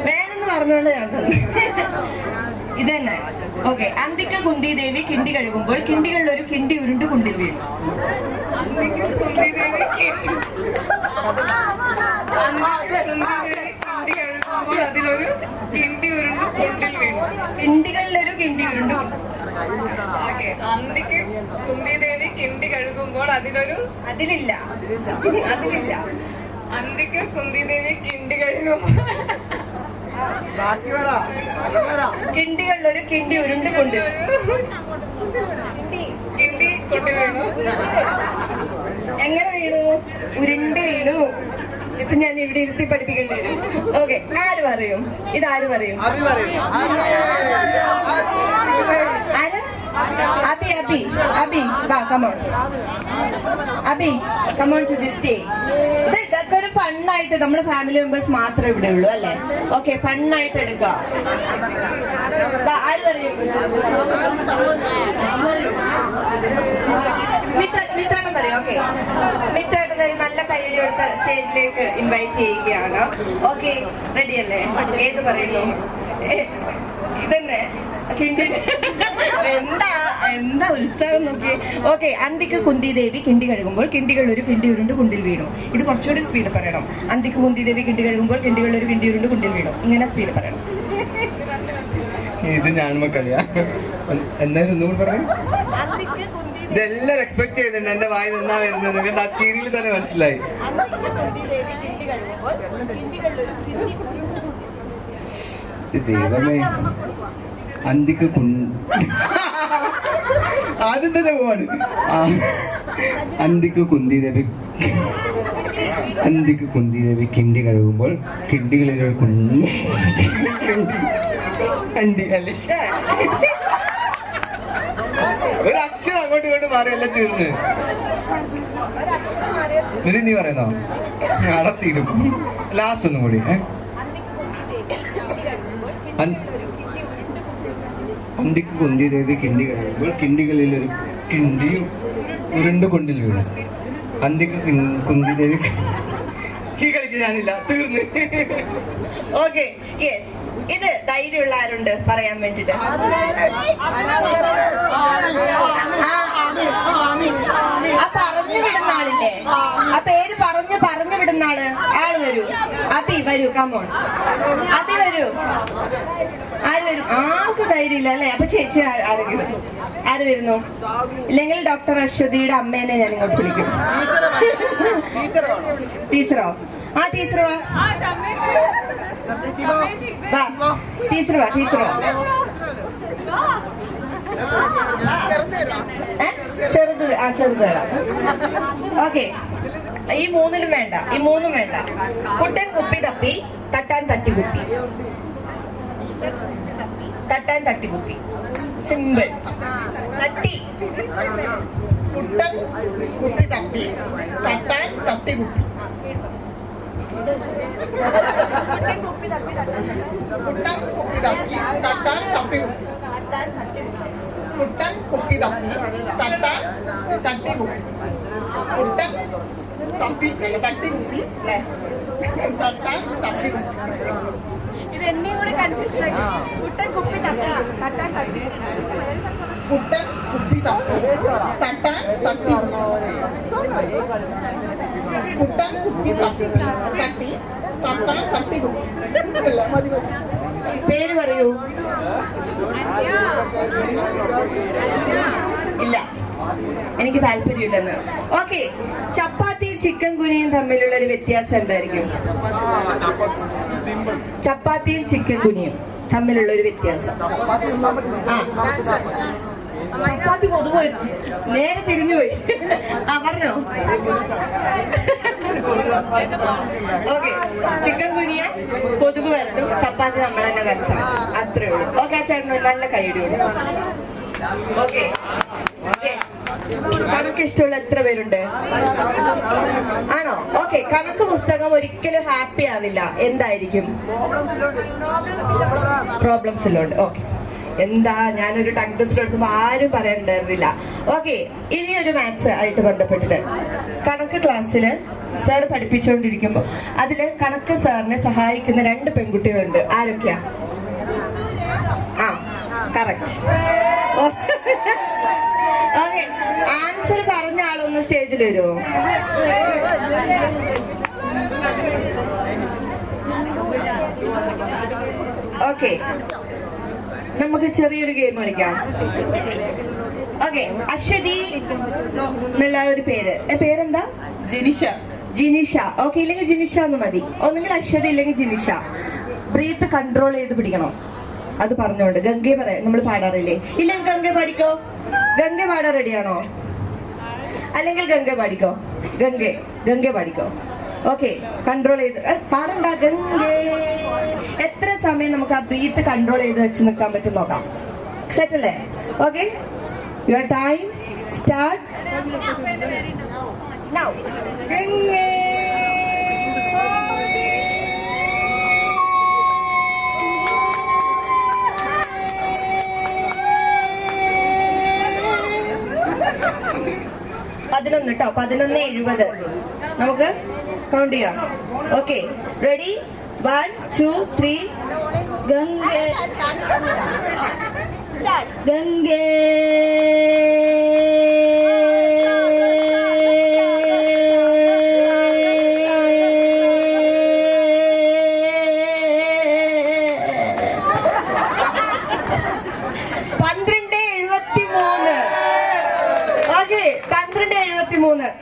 വേണമെന്ന് പറഞ്ഞുകൊണ്ട് ഞാൻ ഇതന്നെ. ഓക്കെ, അന്തിക്ക് കുന്തി ദേവി കിണ്ടി കഴുകുമ്പോൾ കിണ്ടികളിൽ ഒരു കിണ്ടി ഉരുണ്ട് കുണ്ടിൽ വീണു. അതിലൊരു കിണ്ടി ഉരുണ്ട് കുണ്ടിൽ വീണു. കിണ്ടികളിലൊരു കിണ്ടി ഉരുണ്ട്. അന്തിക്ക് കുന്തി ദേവി കിണ്ടി കഴുകുമ്പോൾ അതിലില്ല. അന്തിക്ക് കുന്തി ദേവി കിണ്ടി കഴുകുമ്പോൾ കിണ്ടികളിലൊരു കിണ്ടി ഉരുണ്ട് കൊണ്ട് കിണ്ടി കൊണ്ട് വീണു. എങ്ങനെ വീണു? ഉരുണ്ട് വീണു. ഇപ്പൊ ഞാൻ ഇവിടെ ഇരുത്തി പഠിപ്പിക്കേണ്ടി വരും. ഓക്കെ, ആര് പറയും? ഇതാര് പറയും? ആര്? അബി, വാ, come on. Abi, come on to the stage. ഇതൊക്കെ ഒരു ഫണ്ണായിട്ട് നമ്മുടെ ഫാമിലി മെമ്പേഴ്സ് മാത്രമേ ഇവിടെ ഉള്ളൂ അല്ലേ? ഓക്കെ, ഫണ്ണായിട്ട് എടുക്കുക. ആര് പറയും? മിത്തേട്ടൻ പറയും. ഓക്കെ, മിത്തേട്ടൻ ഒരു നല്ല കൈയടി കൊടുത്ത് സ്റ്റേജിലേക്ക് ഇൻവൈറ്റ് ചെയ്യുകയാണ്. ഓക്കെ, റെഡി അല്ലേ? ഏത് പറയുന്നു? ഇതന്നെ. എന്താ ഉത്സവം നോക്കി. ഓക്കെ, അന്തിക്ക് കുന്തി ദേവി കിണ്ടി കഴുകുമ്പോൾ കിണ്ടികളിൽ ഒരു കിണ്ടി ഉരുണ്ട് കുണ്ടിൽ വീണു. ഇത് കുറച്ചുകൂടി സ്പീഡ് പറയണം. അന്തിക്ക് കുന്തി ദേവി കിണ്ടി കഴുകുമ്പോൾ കിണ്ടികളിൽ ഒരു കിണ്ടി ഉരുണ്ട് കുണ്ടിൽ വീണു. ഇങ്ങനെ സ്പീഡ് പറയണം. ഇത് ഞാൻ മക്കളിയാ എന്തായാലും പറയാം. ഇതെല്ലാം എക്സ്പെക്ട് ചെയ്തിട്ടുണ്ട്. എന്റെ വായി നിന്നാ വരുന്നത് നിങ്ങളുടെ ആ സീരിയൽ തന്നെ മനസ്സിലായി. ദൈവമേ, അന്തിക്ക് ആദ്യം തന്നെ പോവാണ്. അന്തിക്ക് കുന്തി ദേവി കിണ്ടി കഴുകുമ്പോൾ കിണ്ടികളിൽ ഒരു ഒരു അക്ഷരം അങ്ങോട്ടും ഇങ്ങോട്ടും മാറി എല്ലാം തീർന്ന്. നീ പറയുന്നോ? അടത്തീരും. ലാസ്റ്റ് ഒന്നും കൂടി. അന്തിക്ക് കുന്തി ദേവി കിണ്ടി കഴിയുമ്പോൾ കിണ്ടികളിൽ ഒരു കിണ്ടി ഉരുണ്ട് കൊണ്ടിൽ വീണു. അന്തിക്ക് കുന്തി ദേവി ഈ കളിക്ക് ഞാനില്ല, തീർന്ന്. Okay, yes. ഇത് ധൈര്യമുള്ള ആരുണ്ട് പറയാൻ വേണ്ടിട്ട്? ആ പറഞ്ഞു വിടുന്ന ആളില്ലേ? ആ പേര് പറഞ്ഞു വിടുന്ന ആള് വരൂ കമോൺ. അഭി വരൂ. ആര് വരും? ആർക്ക് ധൈര്യമില്ല അല്ലേ? അപ്പൊ ചേച്ചി ആരെങ്കിലും ആര് വരുന്നു? ഇല്ലെങ്കിൽ ഡോക്ടർ അശ്വതിയുടെ അമ്മേനെ ഞാൻ ഇങ്ങോട്ട് വിളിക്കും. ടീച്ചറോ? ആ ടീച്ചർ വാ. ടീച്ചർ വാ. ടീച്ചർ വാ. ചെറുത് ചെറുത് തരാം. ഓക്കെ, ഈ മൂന്നിലും വേണ്ട, ഈ മൂന്നും വേണ്ട. കുട്ടൻ കുപ്പി തപ്പി തട്ടാൻ തട്ടിക്കുപ്പി. തട്ടാൻ തട്ടിക്കുപ്പി സിമ്പിൾ. തട്ടി കുട്ടൻ കുപ്പി തപ്പി തട്ടാൻ തട്ടിക്കുപ്പി. കുട്ടൻ കുപ്പി തപ്പി തട്ടാൻ തട്ടിക്കുപ്പി. കുട്ടൻ കുപ്പി തപ്പി തട്ടാൻ തട്ടിക്കുപ്പി. കുട്ടൻ തപ്പി തട്ടിക്കുപ്പി തട്ടാൻ തട്ടിക്കുപ്പി. ഇതെന്നെയും കൂടെ കൺഫ്യൂഷൻ ആക്കി. കുട്ടൻ കുപ്പി തപ്പി തട്ടാൻ തട്ടി. കുട്ടൻ കുപ്പി തപ്പി തട്ടാൻ തട്ടി. കുട്ടൻ കുപ്പി തപ്പി തട്ടി തട്ടാൻ തട്ടിക്കുപ്പി. പേര് പറയൂ. ഇല്ല, എനിക്ക് താല്പര്യമില്ലെന്ന്. ഓക്കെ, ചപ്പാത്തിയും ചിക്കൻ കുനിയും തമ്മിലുള്ള ഒരു വ്യത്യാസം എന്തായിരിക്കും? ചപ്പാത്തിയും ചിക്കൻ കുനിയും തമ്മിലുള്ള ഒരു വ്യത്യാസം. ചപ്പാത്തി പൊതുപോയി നേരെ തിരിഞ്ഞുപോയി. ആ പറഞ്ഞോ. ഓക്കെ, ചിക്കൻ കുനിയ കൊതുക് വരട്ടും, ചപ്പാത്തി നമ്മൾ തന്നെ വരട്ടണം. അത്രേ ഉള്ളൂ. ഓക്കെ, ചേട്ടൻ നല്ല കൈയ്യടി കൊടുക്കും. ഓക്കെ, കണക്ക് ഇഷ്ടമുള്ള എത്ര പേരുണ്ട്? ആണോ? ഓക്കെ, കണക്ക് പുസ്തകം ഒരിക്കലും ഹാപ്പി ആവില്ല. എന്തായിരിക്കും? പ്രോബ്ലംസിലുണ്ട്. ഓക്കെ, എന്താ ഞാനൊരു ടങ് ടെസ്റ്റ് എടുക്കുമ്പോൾ ആരും പറയാനുണ്ടായിരുന്നില്ല. ഓക്കെ, ഇനി ഒരു മാത്സ് ആയിട്ട് ബന്ധപ്പെട്ടിട്ട് കണക്ക് ക്ലാസ്സില് സാർ പഠിപ്പിച്ചുകൊണ്ടിരിക്കുമ്പോൾ അതില് കണക്ക് സാറിനെ സഹായിക്കുന്ന 2 പെൺകുട്ടികളുണ്ട്. ആരൊക്കെയാ? ആ, കറക്റ്റ്. ഓക്കെ, ആൻസർ പറഞ്ഞ ആളൊന്ന് സ്റ്റേജിൽ വരുമോ? ഓക്കെ, നമുക്ക് ചെറിയൊരു ഗെയിം കളിക്കാം. ഓക്കെ, അശ്വതി എന്നുള്ള ഒരു പേരെന്താ? ജിനിഷ. ജിനിഷ. ഓക്കെ, ഇല്ലെങ്കിൽ ജിനിഷ എന്ന് മതി. ഒന്നുകിൽ അശ്വതി ഇല്ലെങ്കിൽ ജിനിഷ. ബ്രീത്ത് കൺട്രോൾ ചെയ്ത് പിടിക്കണം. അത് പറഞ്ഞോണ്ട് ഗംഗെ പറയാം. നമ്മൾ പാടാറില്ലേ? ഇല്ലെങ്കിൽ ഗംഗെ പാടിക്കോ. ഗംഗെ പാടാൻ റെഡിയാണോ? അല്ലെങ്കിൽ ഗംഗെ പാടിക്കോ. ഗംഗെ പാടിക്കോ. ഓക്കെ, കൺട്രോൾ ചെയ്ത് പാടണ്ട. ഗംഗേ. എത്ര സമയം നമുക്ക് ആ ബ്രീത്ത് കൺട്രോൾ ചെയ്ത് വെച്ച് നിൽക്കാൻ പറ്റും നോക്കാം. സെറ്റ് അല്ലേ? Okay, your time start now. ഗംഗേ. കേട്ടോ, 11:70 നമുക്ക് കൗണ്ട് ചെയ്യാം. Okay, ready? 1 2 3. ഗംഗേ ഗംഗേ okay, 12:73.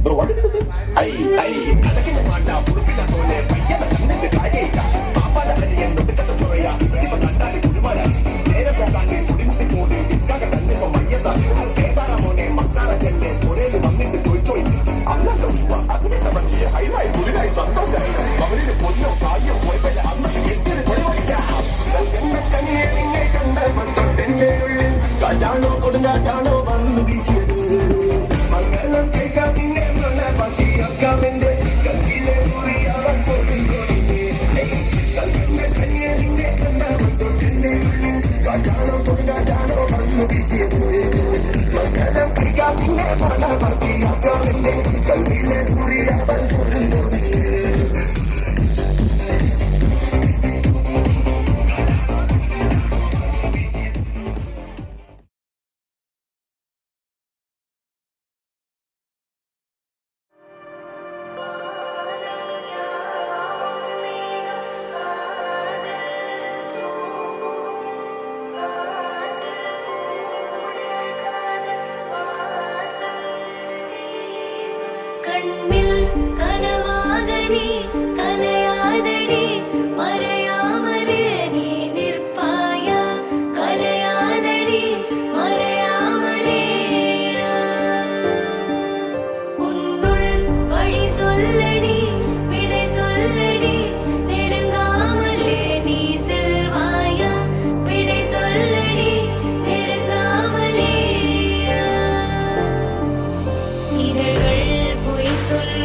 Bro, what did you say? Ay, adakina manda, purupita tole, payyana kanninte kaayeka. Paapala aliyen nodukata choya, idipa kandali kudumara. Nera pokani kudimti kodi, ikkaga kanniko mayyasa. Ketara mone makkara jenne, korelu mamminte choy. Alla kavva, adune tamani, highlight kudinai santosai. Mavalinu ponno kaayyo poipele amma yettire kodivayya. Kalkenna kaniye ninge kandal manto tenne ullil. Kajano kodunga jano vannu visiyadu. Mangalam keka ninge mana pati akkamende. Kalkile puri avan kodun kodine. Kalkenna kaniye ninge kandal manto tenne ullil. Kajano kodunga jano vannu visiyadu. Mangalam keka ninge mana pati akkamende. Kalkile puri avan kodun kodine. கண்ணில் கனவாக நீ கலையாதடி மறையாமலே நீ நிற்பாயா கலையாதடி மறையாமலே உன்னுள் வழி சொல்லடி விடை சொல்லடி நெருங்காமலே நீ செல்வாயா விடை சொல்லடி நெருங்காமலே இதழ்கள் பொய் சொல்ல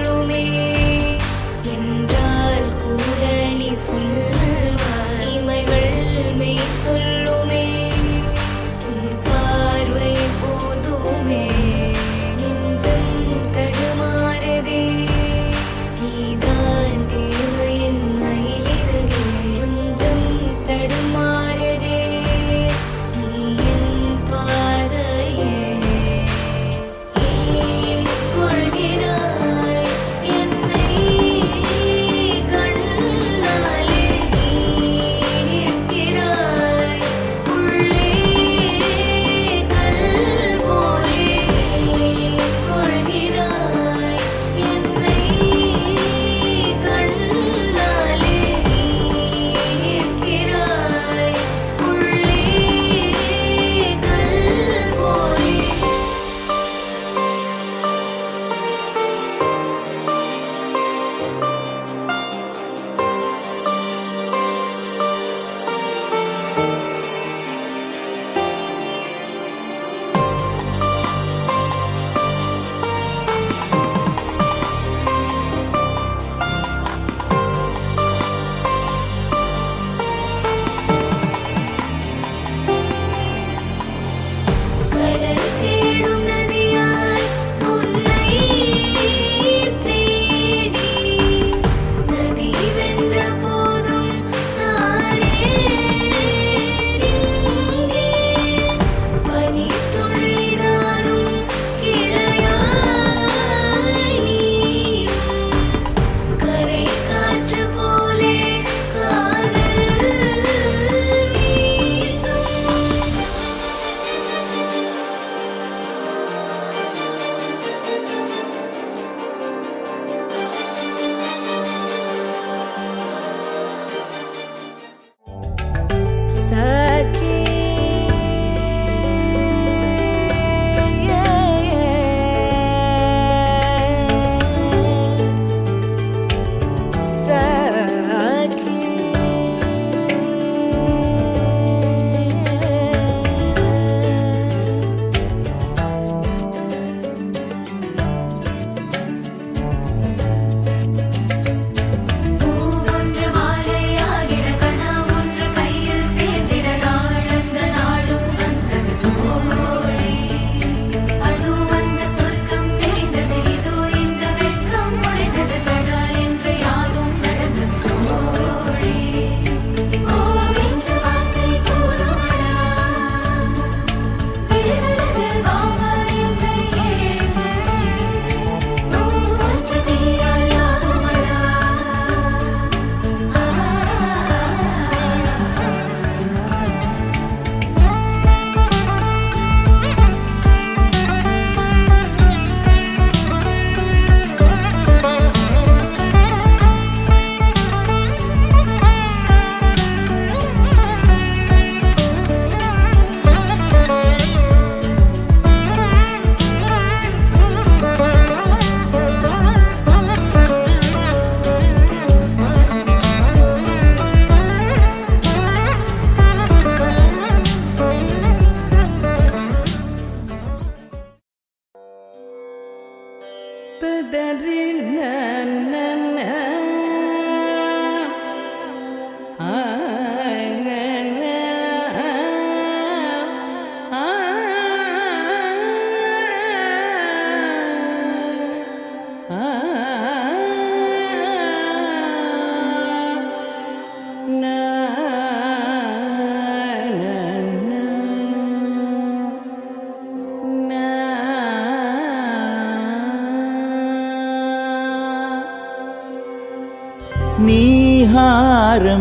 നീഹാരം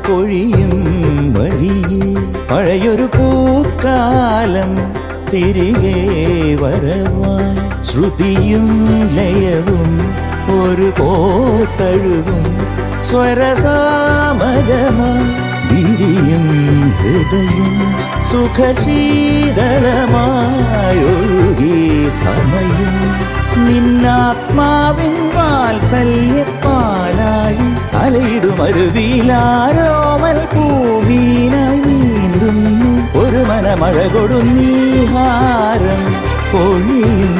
പൊഴിയും വഴിയെ പഴയൊരു പൂക്കാലം തിരികെ വരവായി ശ്രുതിയും ലയവും ഒരു പോത്തഴുകും സ്വരസാമജമായി വിരിയും ഹൃദയം സുഖശീതളമായൊഴുകി സമയം നിന്നാത്മാവിൻ വാത്സല്യപ്പാലായി അലയിടുമരുവിലാരോമൽ ഭൂമിയിലായി നീന്തുന്നു ഒരു മനമഴ കൊടുന്നീഹാരം പൊഴിയും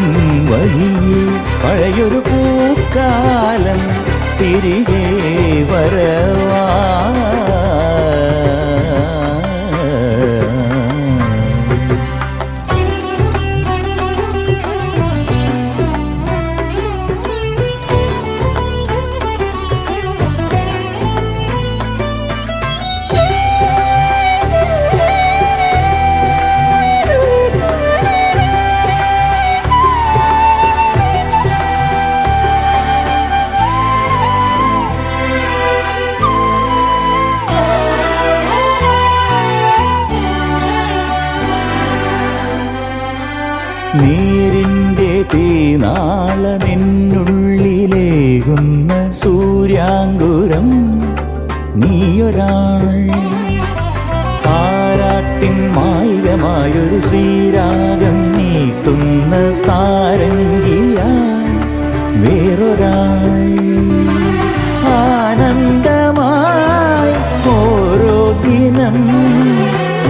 വഴിയെ പഴയൊരു പൂക്കാലം തിരികെ വരവാ നീരിൻ്റെ തീനാളമെന്നുള്ളിലേകുന്ന സൂര്യാങ്കുരം നീയൊരാൾ താരാട്ടിൻ മായികമായൊരു ശ്രീരാഗം നീട്ടുന്ന സാരംഗിയായി വേറൊരാൾ ആനന്ദമായി ഓരോ ദിനം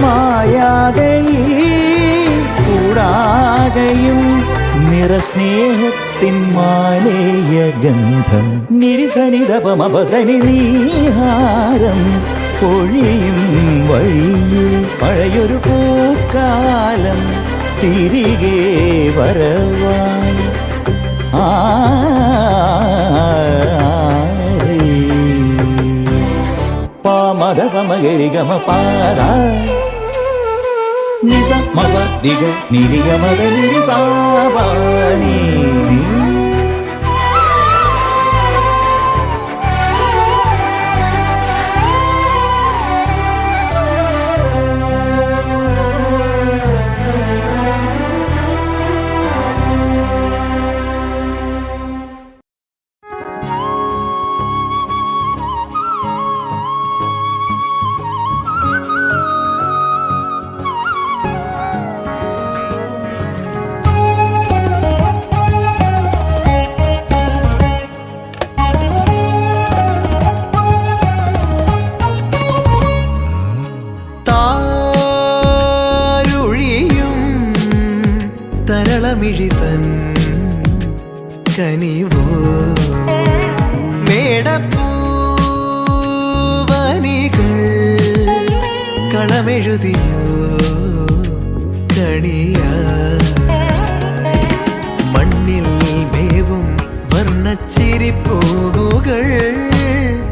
മായാതെ കൂടാകയും നിറസ്നേഹത്തിൻ മാലേയ ഗന്ധം നിരിസനിതപമപതനി നീഹാരം പൊഴിയും വഴിയെ പഴയൊരു പൂക്കാലം തിരികെ വരവായി പാമദപമഗരിഗമ പാദാ നിസ മപ നിഗ നിരിഗമത നിരിസാവാനി തരളമിഴിതൻ കനിവോ മേടപ്പൂവനികൾ കളമെഴുതിയോ കണിയാ മണ്ണിൽ മേവും വർണ്ണച്ചിരിപ്പൂവുകൾ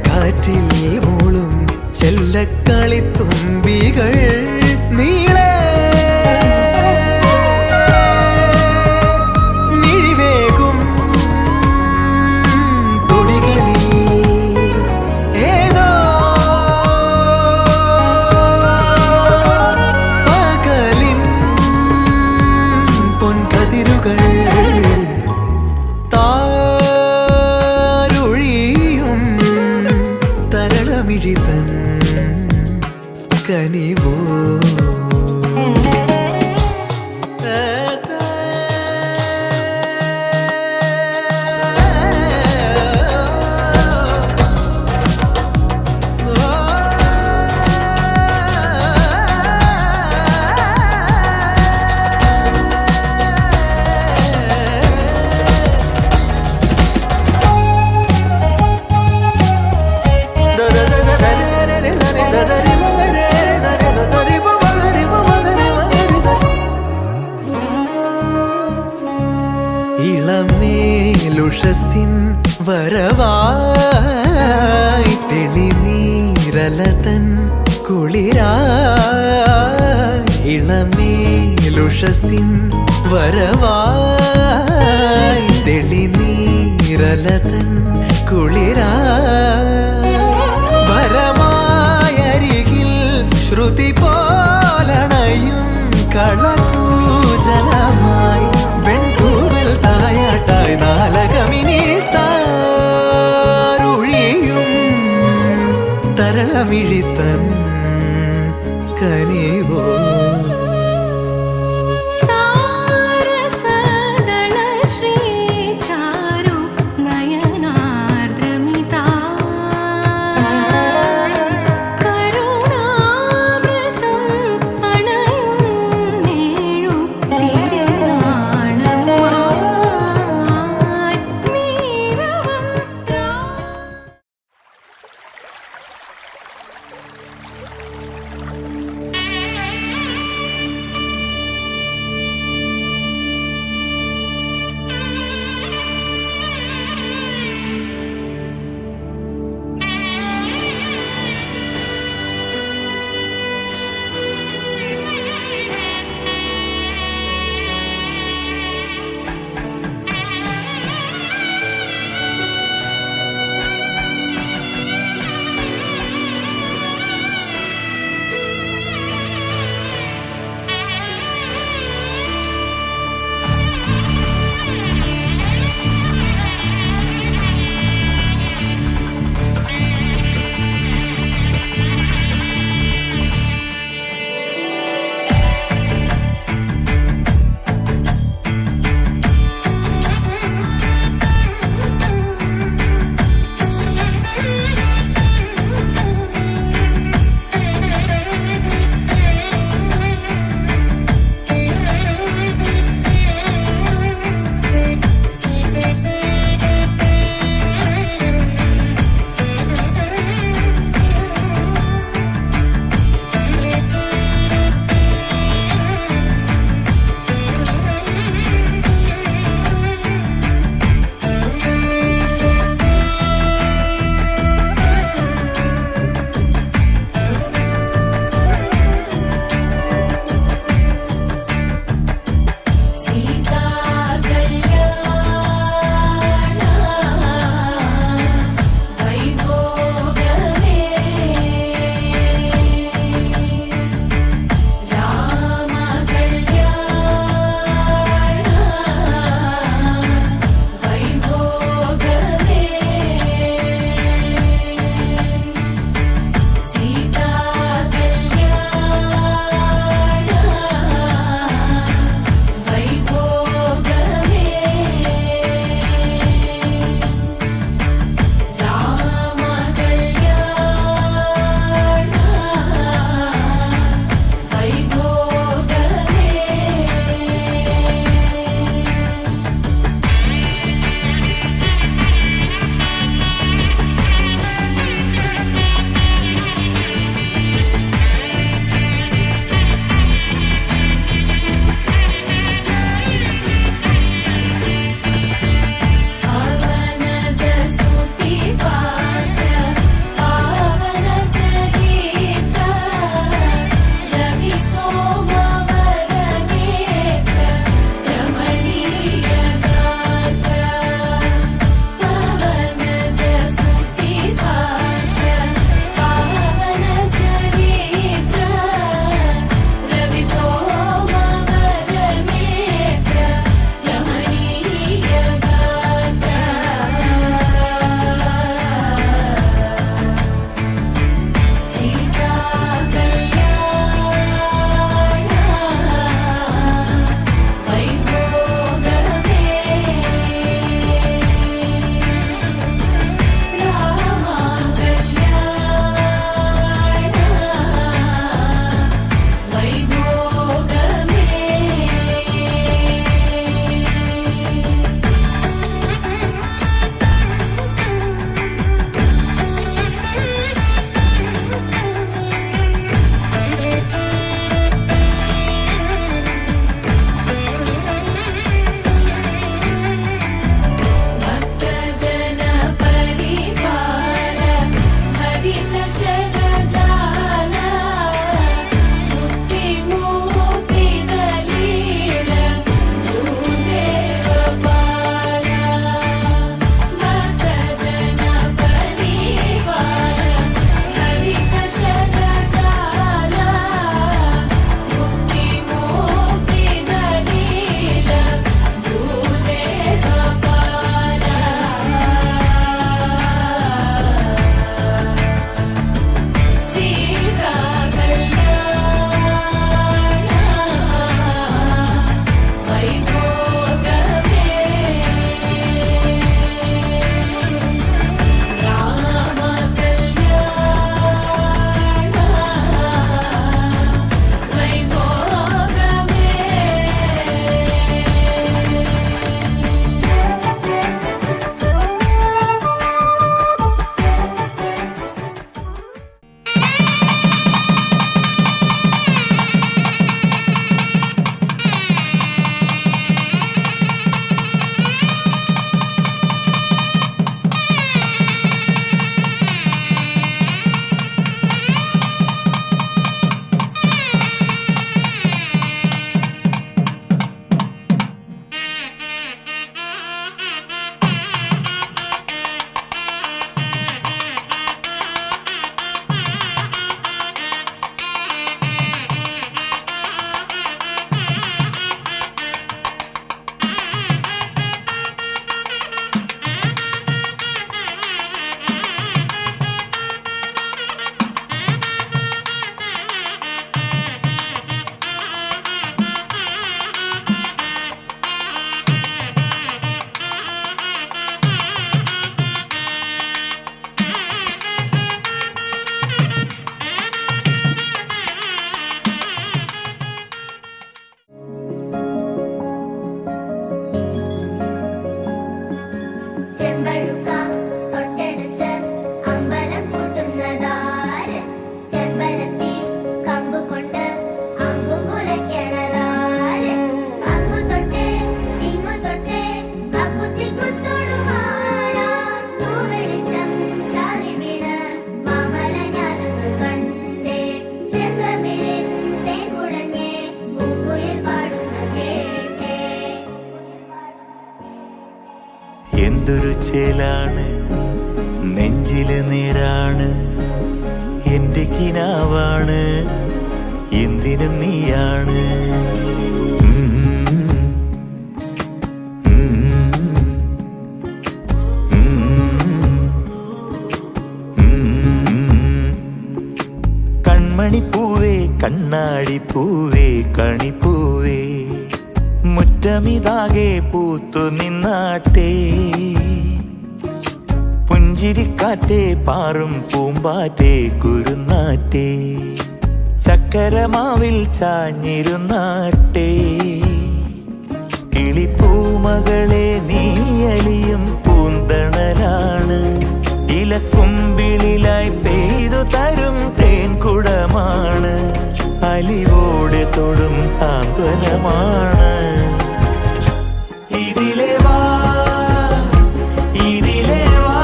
കാറ്റിൽ മൂളും ചെല്ലക്കളിത്തുമ്പികൾ നീളെ ഇളമേലുഷസിൻ വരവായി തെളിനീരലതൻ കുളിരായി ഇളമേലുഷസിൻ വരവായി തെളിനീരലതൻ കുളിരായി വരമായരികിൽ ശ്രുതി പോലണയും കളകൂജലമായി വെൺകൂടൽ തായാട്ടായി നാലകമിനി താരുഴിയും തരളമിഴിത്തൻ കനിവോ സാരസദള ശ്രീ ചാരു നയനാർദ്രമിതാ കരുണാമൃതം അണയും നേണും ചെമ്പഴുക്ക തൊട്ടെടുത്ത് അമ്പലം കൂട്ടുന്നതാര് ചെമ്പരത്തി കമ്പ് കൊണ്ട് അമ്പു കുലയ്ക്കണതാര് അങ്ങു തൊട്ടേ ഇങ്ങു തൊട്ടേ അക്കുത്തി കുത്തൊടുമാറാ തൂവെളിച്ചം ചാരി വീണ് മാമല ഞാനൊന്ന് കണ്ടേ ചെമ്പമിഴിൻ തേൻ കുടഞ്ഞേ പൂങ്കുയിൽ പാടുന്ന കേട്ടേ എന്തൊരു ചേലാണ് നെഞ്ചില് നേരാണ് എന്റെ കിനാവാണ് എന്തിനും നീയാണ് കൺമണിപ്പൂവേ കണ്ണാടിപ്പൂവേ കണിപ്പൂവേ മുറ്റമിതാകെ പൂത്തു നിന്നാട്ടെ പുഞ്ചിരിക്കാറ്റേ പാറും പൂമ്പാറ്റേ കുരുന്നാറ്റേ ചക്കരമാവിൽ ചാഞ്ഞിരുന്നാട്ടെ കിളിപ്പൂമകളെ നീയലിയും പൂന്തണലാണ് ഇലക്കുമ്പിളിലായി പെയ്തു തരും തേൻകുടമാണ് അലിവോടെ തൊടും സാന്ത്വനമാണ് ഇതിലെ വാ ഇതിലെ വാ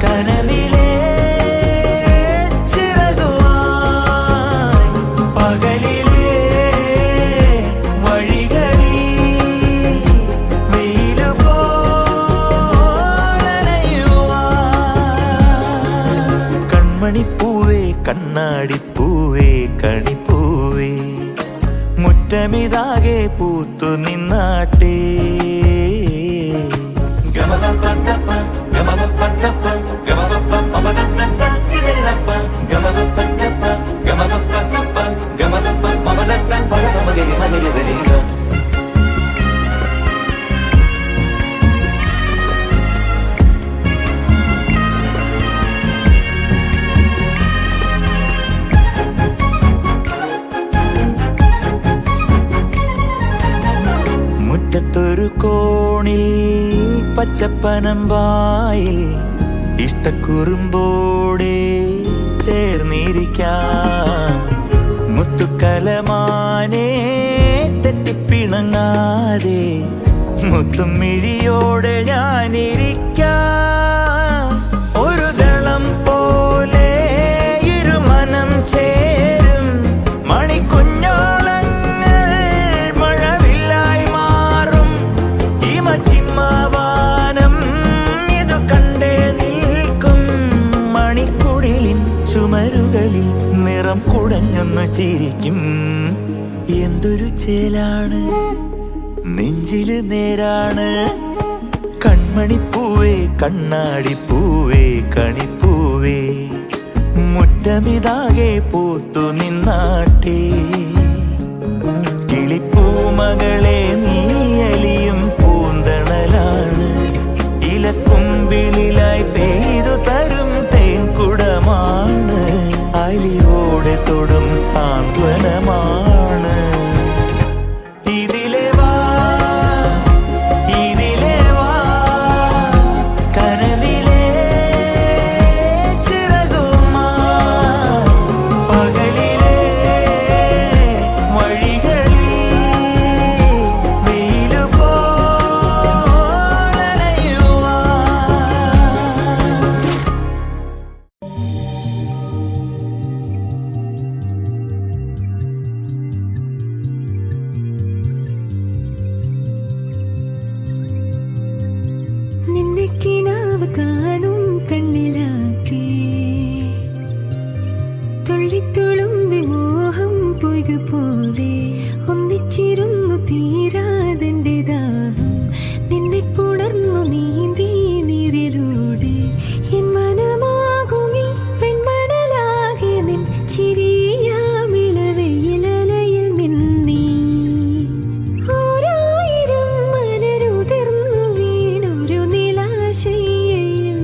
കനവിലെ ചിറകുമായി പകലിലെ വഴികളിൽ വെയിലു പോലനയുവാൻ കൺമണിപ്പൂവേ കണ്ണാടിപ്പൂവേ കണിപ്പൂവേ മുറ്റമിതാകെ പൂത്തു നിന്നാട്ടേ മുറ്റത്തൊരു കോണിൽ പച്ചപ്പനമ്പായിൽ ഇഷ്ടക്കുറുമ്പോടെ ചേർന്നിരിക്കാം മുത്തുക്കലമാനെ തെറ്റിപ്പിണങ്ങാതെ മുത്തും മിഴിയോടെ ഞാനിരിക്കാം ഒരു ദളം പോലെ ഇരുമനം ചേരും മണിക്കുഞ്ഞോളങ്ങൾ മഴവില്ലായി മാറും ഹിമചിമ്മാവാനം ഇതു കണ്ടേ നിൽക്കും മണിക്കുടിലിൻ ചുമരുകളിൽ നിറം കുടഞ്ഞൊന്നു ചിരിക്കും എന്തൊരു ചേലാണ് നെഞ്ചില് നേരാണ് കൺമണിപ്പൂവേ കണ്ണാടിപ്പൂവേ കണിപ്പൂവേ മുറ്റമിതാകെ പൂത്തു നിന്നാട്ടേ കിളിപ്പൂമകളെ നീയലിയും പൂന്തണലാണ് ഇലക്കുമ്പിളിലായി പെയ്തു തരും തേൻകുടമാണ് അലിവോടെ തൊടും സാന്ത്വനമാണ് ഇതിലെ വാ ഇതിലെ വാ കനവിലെ ചിറകുമായി പകലിലെ വഴികളിൽ വെയിലു പോലനയുവാൻ നിന്നെ കിനാവ് കാണും കണ്ണിലാക്കി തുള്ളിത്തുളുമ്പി മോഹം പൊയ്ക പോലെ ഒന്നിച്ചിരുന്നു തീരാതെന്റെ ദാഹം നിന്നെ പുണർന്നു നീന്തി നീരിലൂടെ എൻ മനമാകുമീ പെൺമണലാകെ നിൻ ചിരിയാമിളവയിലലയിൽ മിന്നി ഓരായിരം മലരുതിർന്നു വീണൊരു നിലാശയിൽ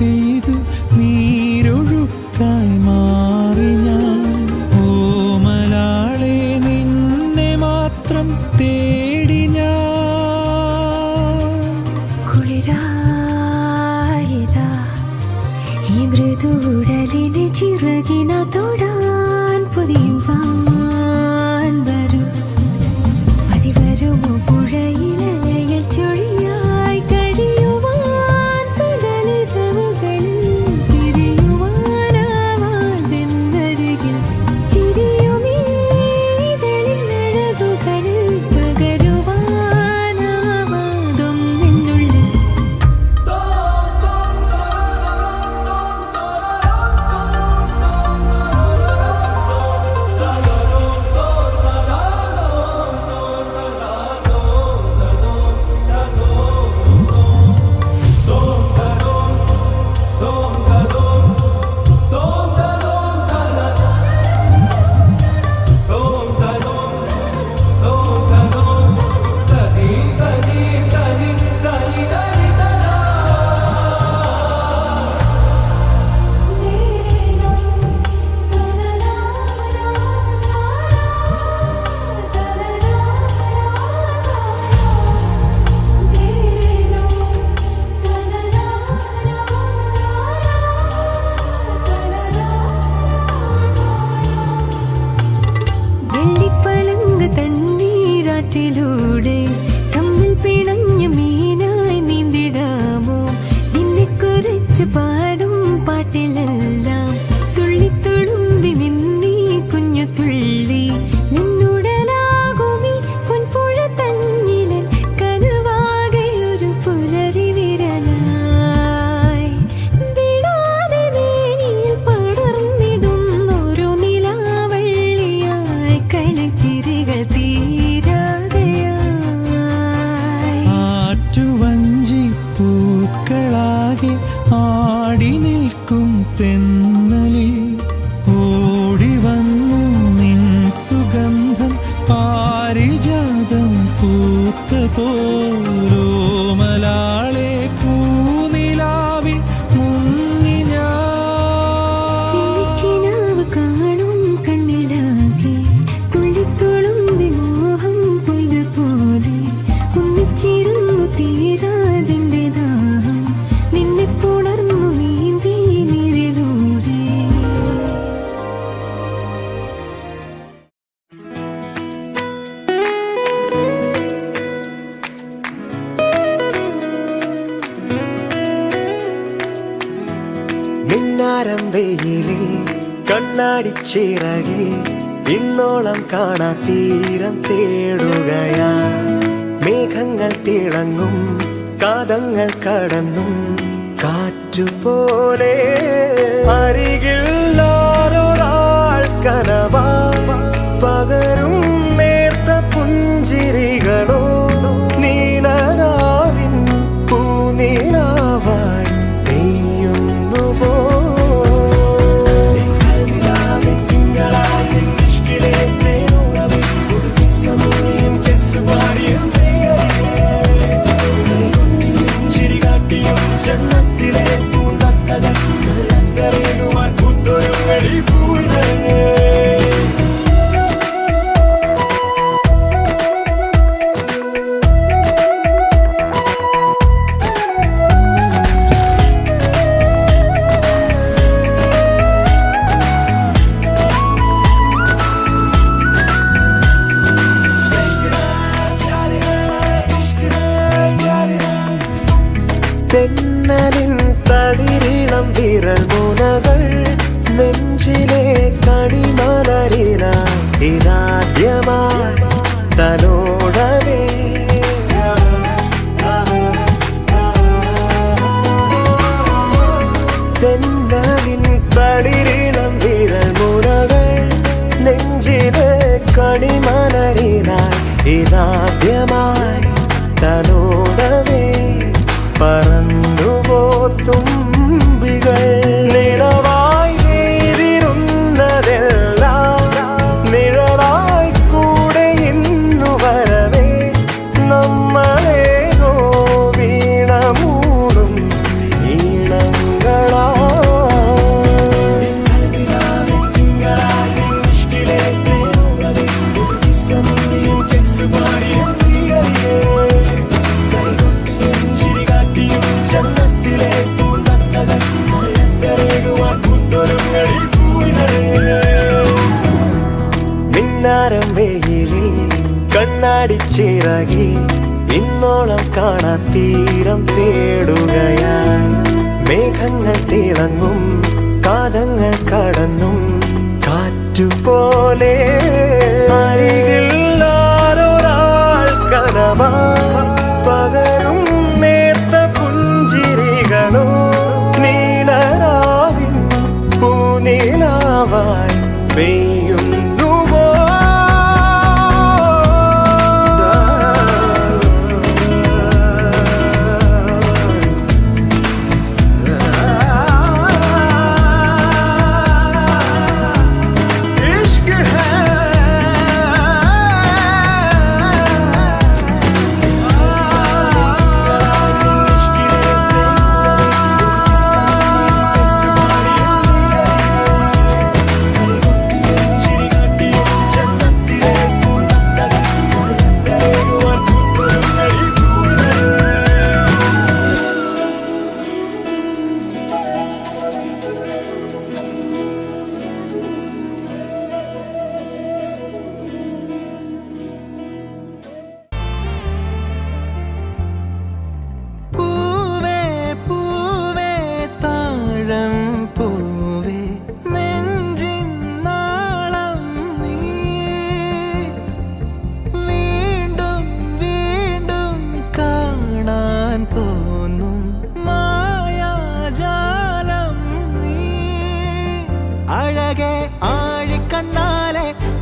പെയ്തു നീരൊഴുക്കായി മാറി ഞാൻ. ഓമലാളെ നിന്നെ മാത്രം തേടി ഞാൻ. കുളിരായതാ ഈ മൃദുടലിന് ചിറകിന തൊടാൻ പൊതിയുവാൻ വരും. അതിവരുമോ പുഴയിലലയിൽ ചൊഴിയായി കഴിയുവാൻ പകലിരവുകളിൽ പിരിയുവാനാവാതെന്നരികിൽ തിരിയുമീതളിനഴകുകളിൽ പകരുവാനാവാതൊന്നെന്നുള്ളിൽ. വെള്ളിപ്പളങ്ക് തണ്ണീരാറ്റിലൂടെ തമ്മിൽ പിണഞ്ഞ മീനായി നീന്തിടാമോ? നിന്നെ കുറിച്ച് പാടും പാട്ടിലെല്ലാം തുള്ളിത്തുളുമ്പി മിന്നി കുഞ്ഞു തുള്ളി. നിന്നുടലാകുമീ പൊൻപുഴ തന്നിലൻ കനവാകെ ഒരു പുലരി വിരലായി. വിടാതെ മേനിയിൽ പടർന്നിടുന്നൊരു നിലാവള്ളിയായി കളിച്ചിരികൾ തീരാതെയായി. ആറ്റുവഞ്ചി പൂക്കളാകെ ആടി നിൽക്കും തെന്നലിൽ ഓടി വന്നു നിൻ സുഗന്ധം പാരിജാതം പൂത്ത പോലോമലാളെ പൂനിലാവിൽ മുങ്ങി ഞാൻ. കിനാവ് കാണും കണ്ണിലാകെ തുള്ളിത്തുളുമ്പി മോഹം പൊയ്തു പോലെ ഒന്നിച്ചിരുന്നു തീരാതിന്റെ ദാഹം നിന്നെ പുണർന്നു നീന്തി നീരിലൂടെ. മിന്നാരം വെയിലിൽ കണ്ണാടിച്ചിറകിൽ ഇന്നോളം കാണാ തീരം തേടുകയാ. മേഘങ്ങൾ തിളങ്ങും കാതങ്ങൾ കടന്നും കാറ്റുപോലെ അരികിൽ ആരൊരാൾ കനവാ പകരും നേർത്ത പുഞ്ചിരികളോ നീലരാവിൻ പൂനിലാവായി പെയ്യുന്നുവോ. ജന്മത്തിലെ പൂന്തത്തകൾ കരയുവാൻ പൂത്തൊരുങ്ങടി പൂവിതേ. തെന്നലിൻ തളിരിളം വിരൽ മുനകൾ നെഞ്ചിലെ കണിമലരിന ഇതാദ്യമായി തലോടവേ. തെന്നലിൻ തളിരിളം വിരൽ മുനകൾ നെഞ്ചിലെ കണിമലരിന ഇതാദ്യമായി തലോടവേ. പറന്നുപോ തുമ്പികൾ നിലവായി നേരിരുന്നതെല്ലാം നിഴലായി കൂടെ ഇന്നുവരെ ഇന്നോളം കാണാൻ തീരം തേടുകയായി മേഘങ്ങൾ തിളങ്ങും കാതങ്ങൾ കടന്നും കാറ്റുപോലെ അരികിൽ ആരൊരാൾ കനവായി പകരും നേർത്ത പുഞ്ചിരികളോ നീലരാവിൻ പൂനിലാവായി പെയ്യുന്നുവോ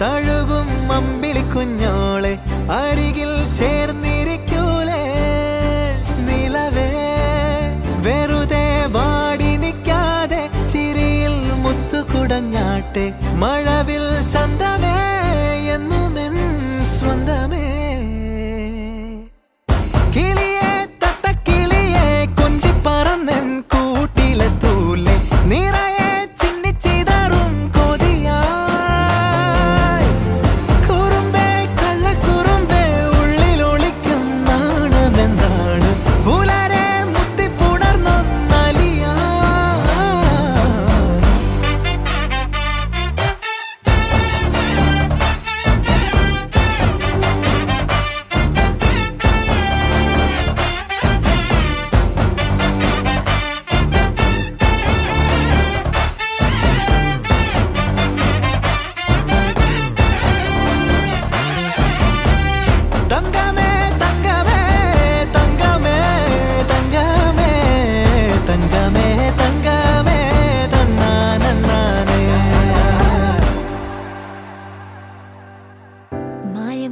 തഴുകും അമ്പിളി കുഞ്ഞോളെ അരികിൽ ചേർന്നിരിക്കൂലേ നിലവേ വെറുതെ വാടി നിൽക്കാതെ ചിരിയിൽ മുത്തുകുടഞ്ഞാട്ടെ മഴവിൽ ചന്തമേ എന്നുമെൻ സ്വന്തമേ കിളിയെ തത്തക്കിളിയെ കൊഞ്ചി പറന്നൻ കൂട്ടിലെത്തൂലേ നിറയെ ചിന്നിച്ചിതറും കൊതിയാ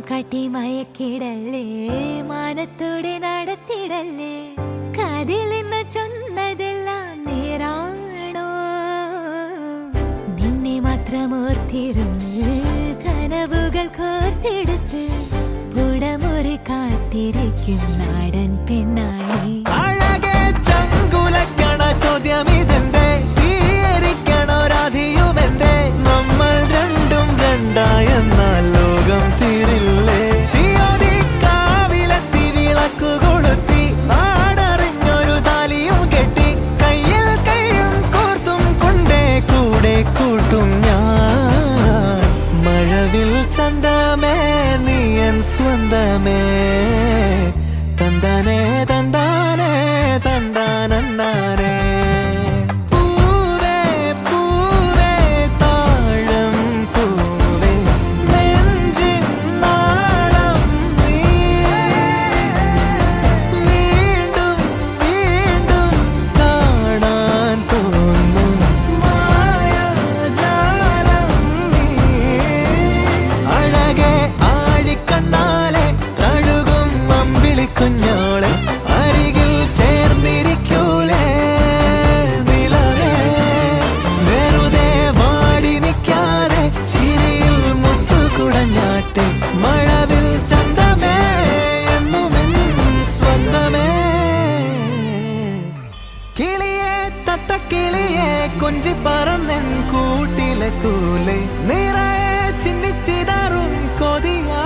കാട്ടി മയക്കിടല്ലേ മാനത്തോടെ നടത്തിടല്ലേ കാതിലെന്ന് ചൊന്നതെല്ലാം നേരാണോ നിന്നെ മാത്രം ഓർത്തിരുന്ന് കനവുകൾ കോർത്തെടുത്ത് പുടമുറി കാത്തിരിക്കും നാടൻ പെണ്ണായി അഴകെ ചങ്കുലക്കണ ചോദ്യമിതെന്റെ തീയരിക്കണോ രാധിയുമെന്റെ നമ്മൾ രണ്ടും രണ്ടായെന്നാൽ ലോകം തീരില്ലേ ചിയോതി കാവിലെത്തി വിളക്കു കൊളുത്തി ആടറിഞ്ഞൊരു താലിയും കെട്ടി കയ്യിൽ കൈയും കോർത്തും കൊണ്ടേ കൂടെ കൂട്ടും ഞാൻ മഴവിൽ ചന്തമേ നീയൻ സ്വന്തമേ തന്താനേ തന്താനേ തന്താനന്താനേ കുഞ്ഞോളെ അരികിൽ ചേർന്നിരിക്കൂലേ നിലവേ വെറുതെ വാടി നിൽക്കാതെ ചിരിയിൽ മുത്തുകുടഞ്ഞാട്ടെ മഴവിൽ ചന്തമേ എന്നുമെൻ സ്വന്തമേ കിളിയെ തത്തക്കിളിയെ കൊഞ്ചി പറന്നൻ കൂട്ടിലെത്തൂലേ നിറയെ ചിന്നിച്ചിതറും കൊതിയാ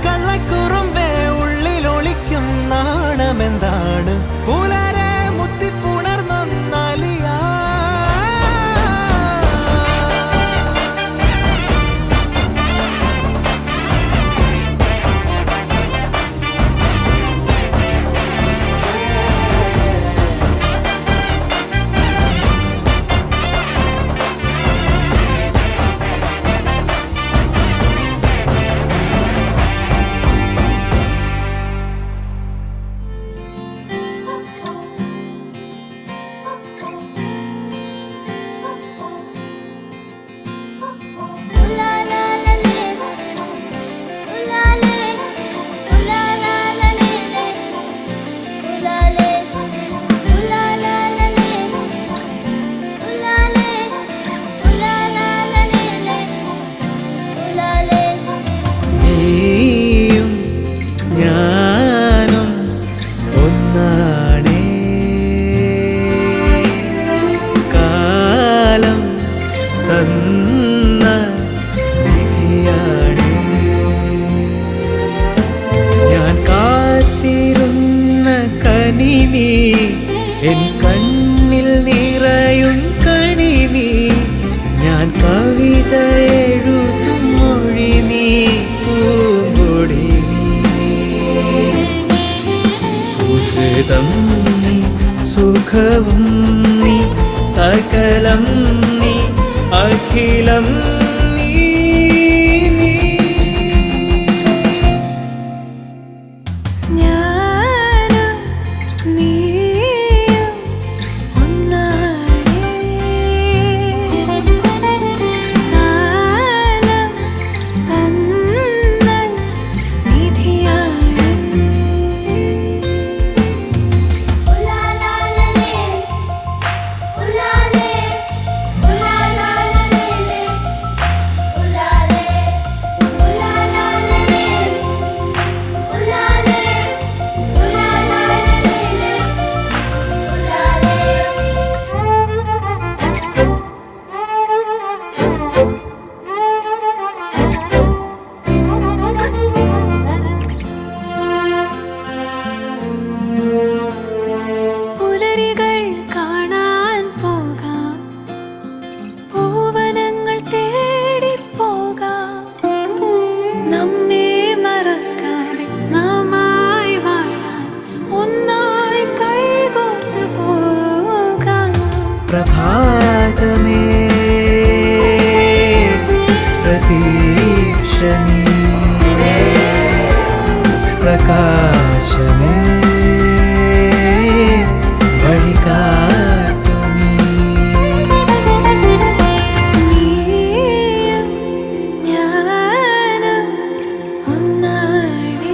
കള്ളക്കുറുമ്പേ ഉള്ളിലൊളിക്കും നാണമെന്താണ് പുലരെ മുത്തിപ്പുണർന്നാലിയാ പൂങ്കൊടി സുഹൃതം നീ സുഖവും നീ സകലം നീ അഖിലം നീ ഞാനും നീയും ഒന്നാണ് കാലം തന്ന നിധിയാണ് പുലരികൾ കാണാൻ പോകാം പൂവനങ്ങൾ തേടി പോകാം നമ്മെ മറക്കാതെ നാമായി വാഴാൻ ഒന്നായി കൈകോർത്ത് പോകാം പ്രഭാതമേ പ്രതീക്ഷ നീ പ്രകാശമേ വഴികാട്ടു നീ നീയും ഞാനും ഒന്നാണ്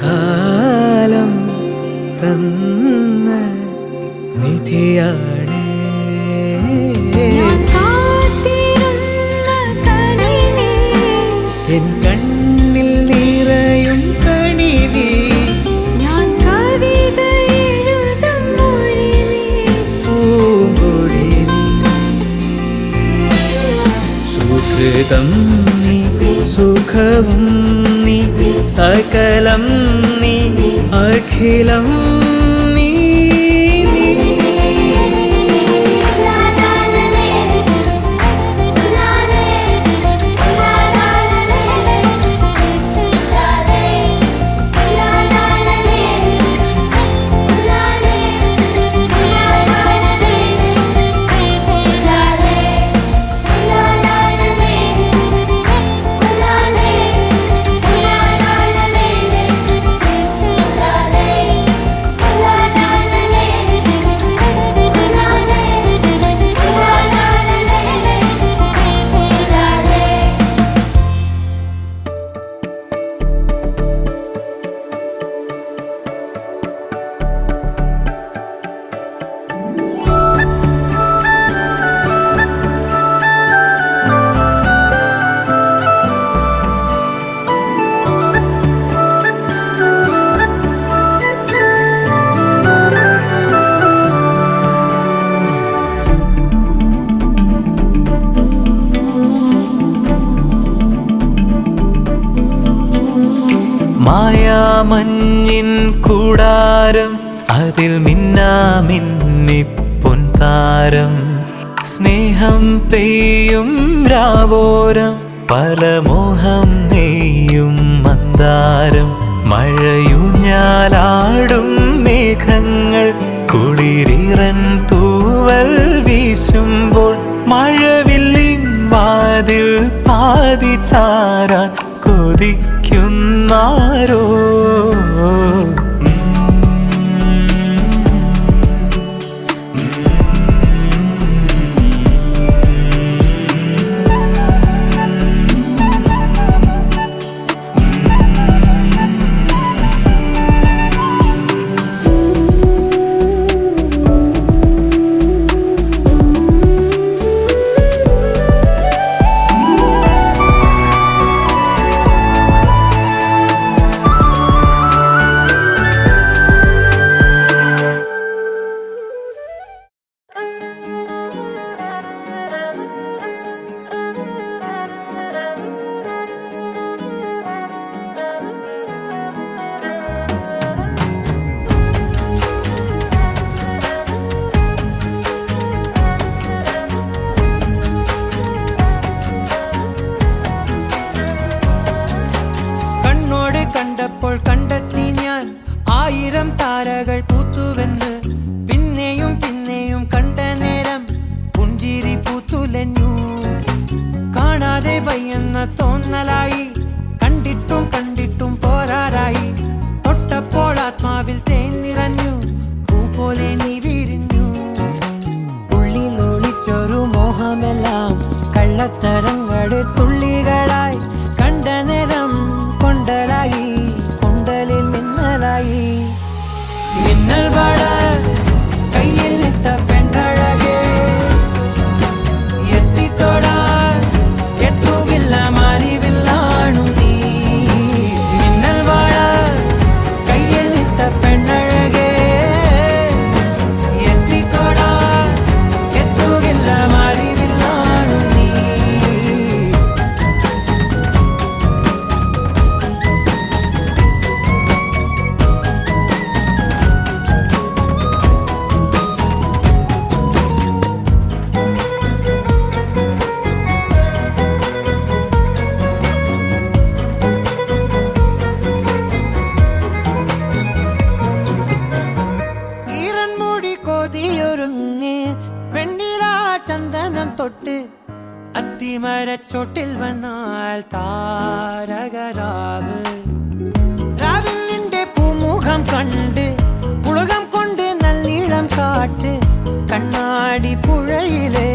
കാലം തന്ന നിധിയാണ് ഞാൻ കാത്തിരുന്ന കനി നീ എൻ കണ്ണിൽ നിറയും കണി നീ ഞാൻ കവിത എഴുതും മൊഴി നീ പൂങ്കൊടി നീ സുഹൃതം നീ സുഖവും നീ സകലം നീ അഖിലം നീ നീ മായാമഞ്ഞിൻ കൂടാരം അതിൽ മിന്നാമിന്നി പൊൻതാരം സ്നേഹം പെയ്യും രാവോരം പല മോഹം നെയ്യും മന്ദാരം മഴയുഞ്ഞാലാടും മേഘങ്ങൾ കുളിരിറൻ തൂവൽ വീശുമ്പോൾ മഴവില്ലിൻ വാതിൽ പാതി ചാരാൻ കൊതിക്കുന്നാരോ കണ്ടപ്പോൾ കണ്ടെത്തി ഞാൻ 1000 താരകൾ പൂത്തുവെന്ന്. പിന്നെയും പിന്നെയും കണ്ട നേരം പുഞ്ചിരി പൂത്തുലഞ്ഞു. കാണാതെ വയ്യെന്ന തോന്നലായി, കണ്ടിട്ടും കണ്ടിട്ടും പോരാറായി. തൊട്ടപ്പോൾ ആത്മാവിൽ തേൻ നിറഞ്ഞു, പൂ പോലെ നീ വിരിഞ്ഞു. ഉള്ളിൽ ഒളിച്ചൊരു മോഹമെല്ലാം കള്ളത്തരങ്ങളുടെ തുള്ളികളായി. കണ്ട നേരം കൊണ്ടലായി, കൊണ്ടലിൽ മിന്നലായി. മിന്നൽ വള കയ്യിൽ ഇട്ട പെണ്ണഴകേ, എത്തിത്തൊടാൻ എത്തുകില്ല മാറിവില്ലാണു നീ. മിന്നൽ വള കയ്യിൽ ഇട്ട പെണ്ണഴകേ, എത്തിത്തൊടാൻ എത്തുകില്ല മാറിവില്ലാണു നീ. ഈറൻമുടി കൊതിയൊരുങ്ങി വെണ്ണില ചന്ദനം തൊട്ട് അത്തിമരച്ചോട്ടിൽ വന്നാൽ താരകരാവ്. രാവിൽ നിന്റെ പൂമുഖം കണ്ട് പുളകം കൊണ്ട് നല്ലീളം കാറ്റ്. കണ്ണാടി പുഴയിലെ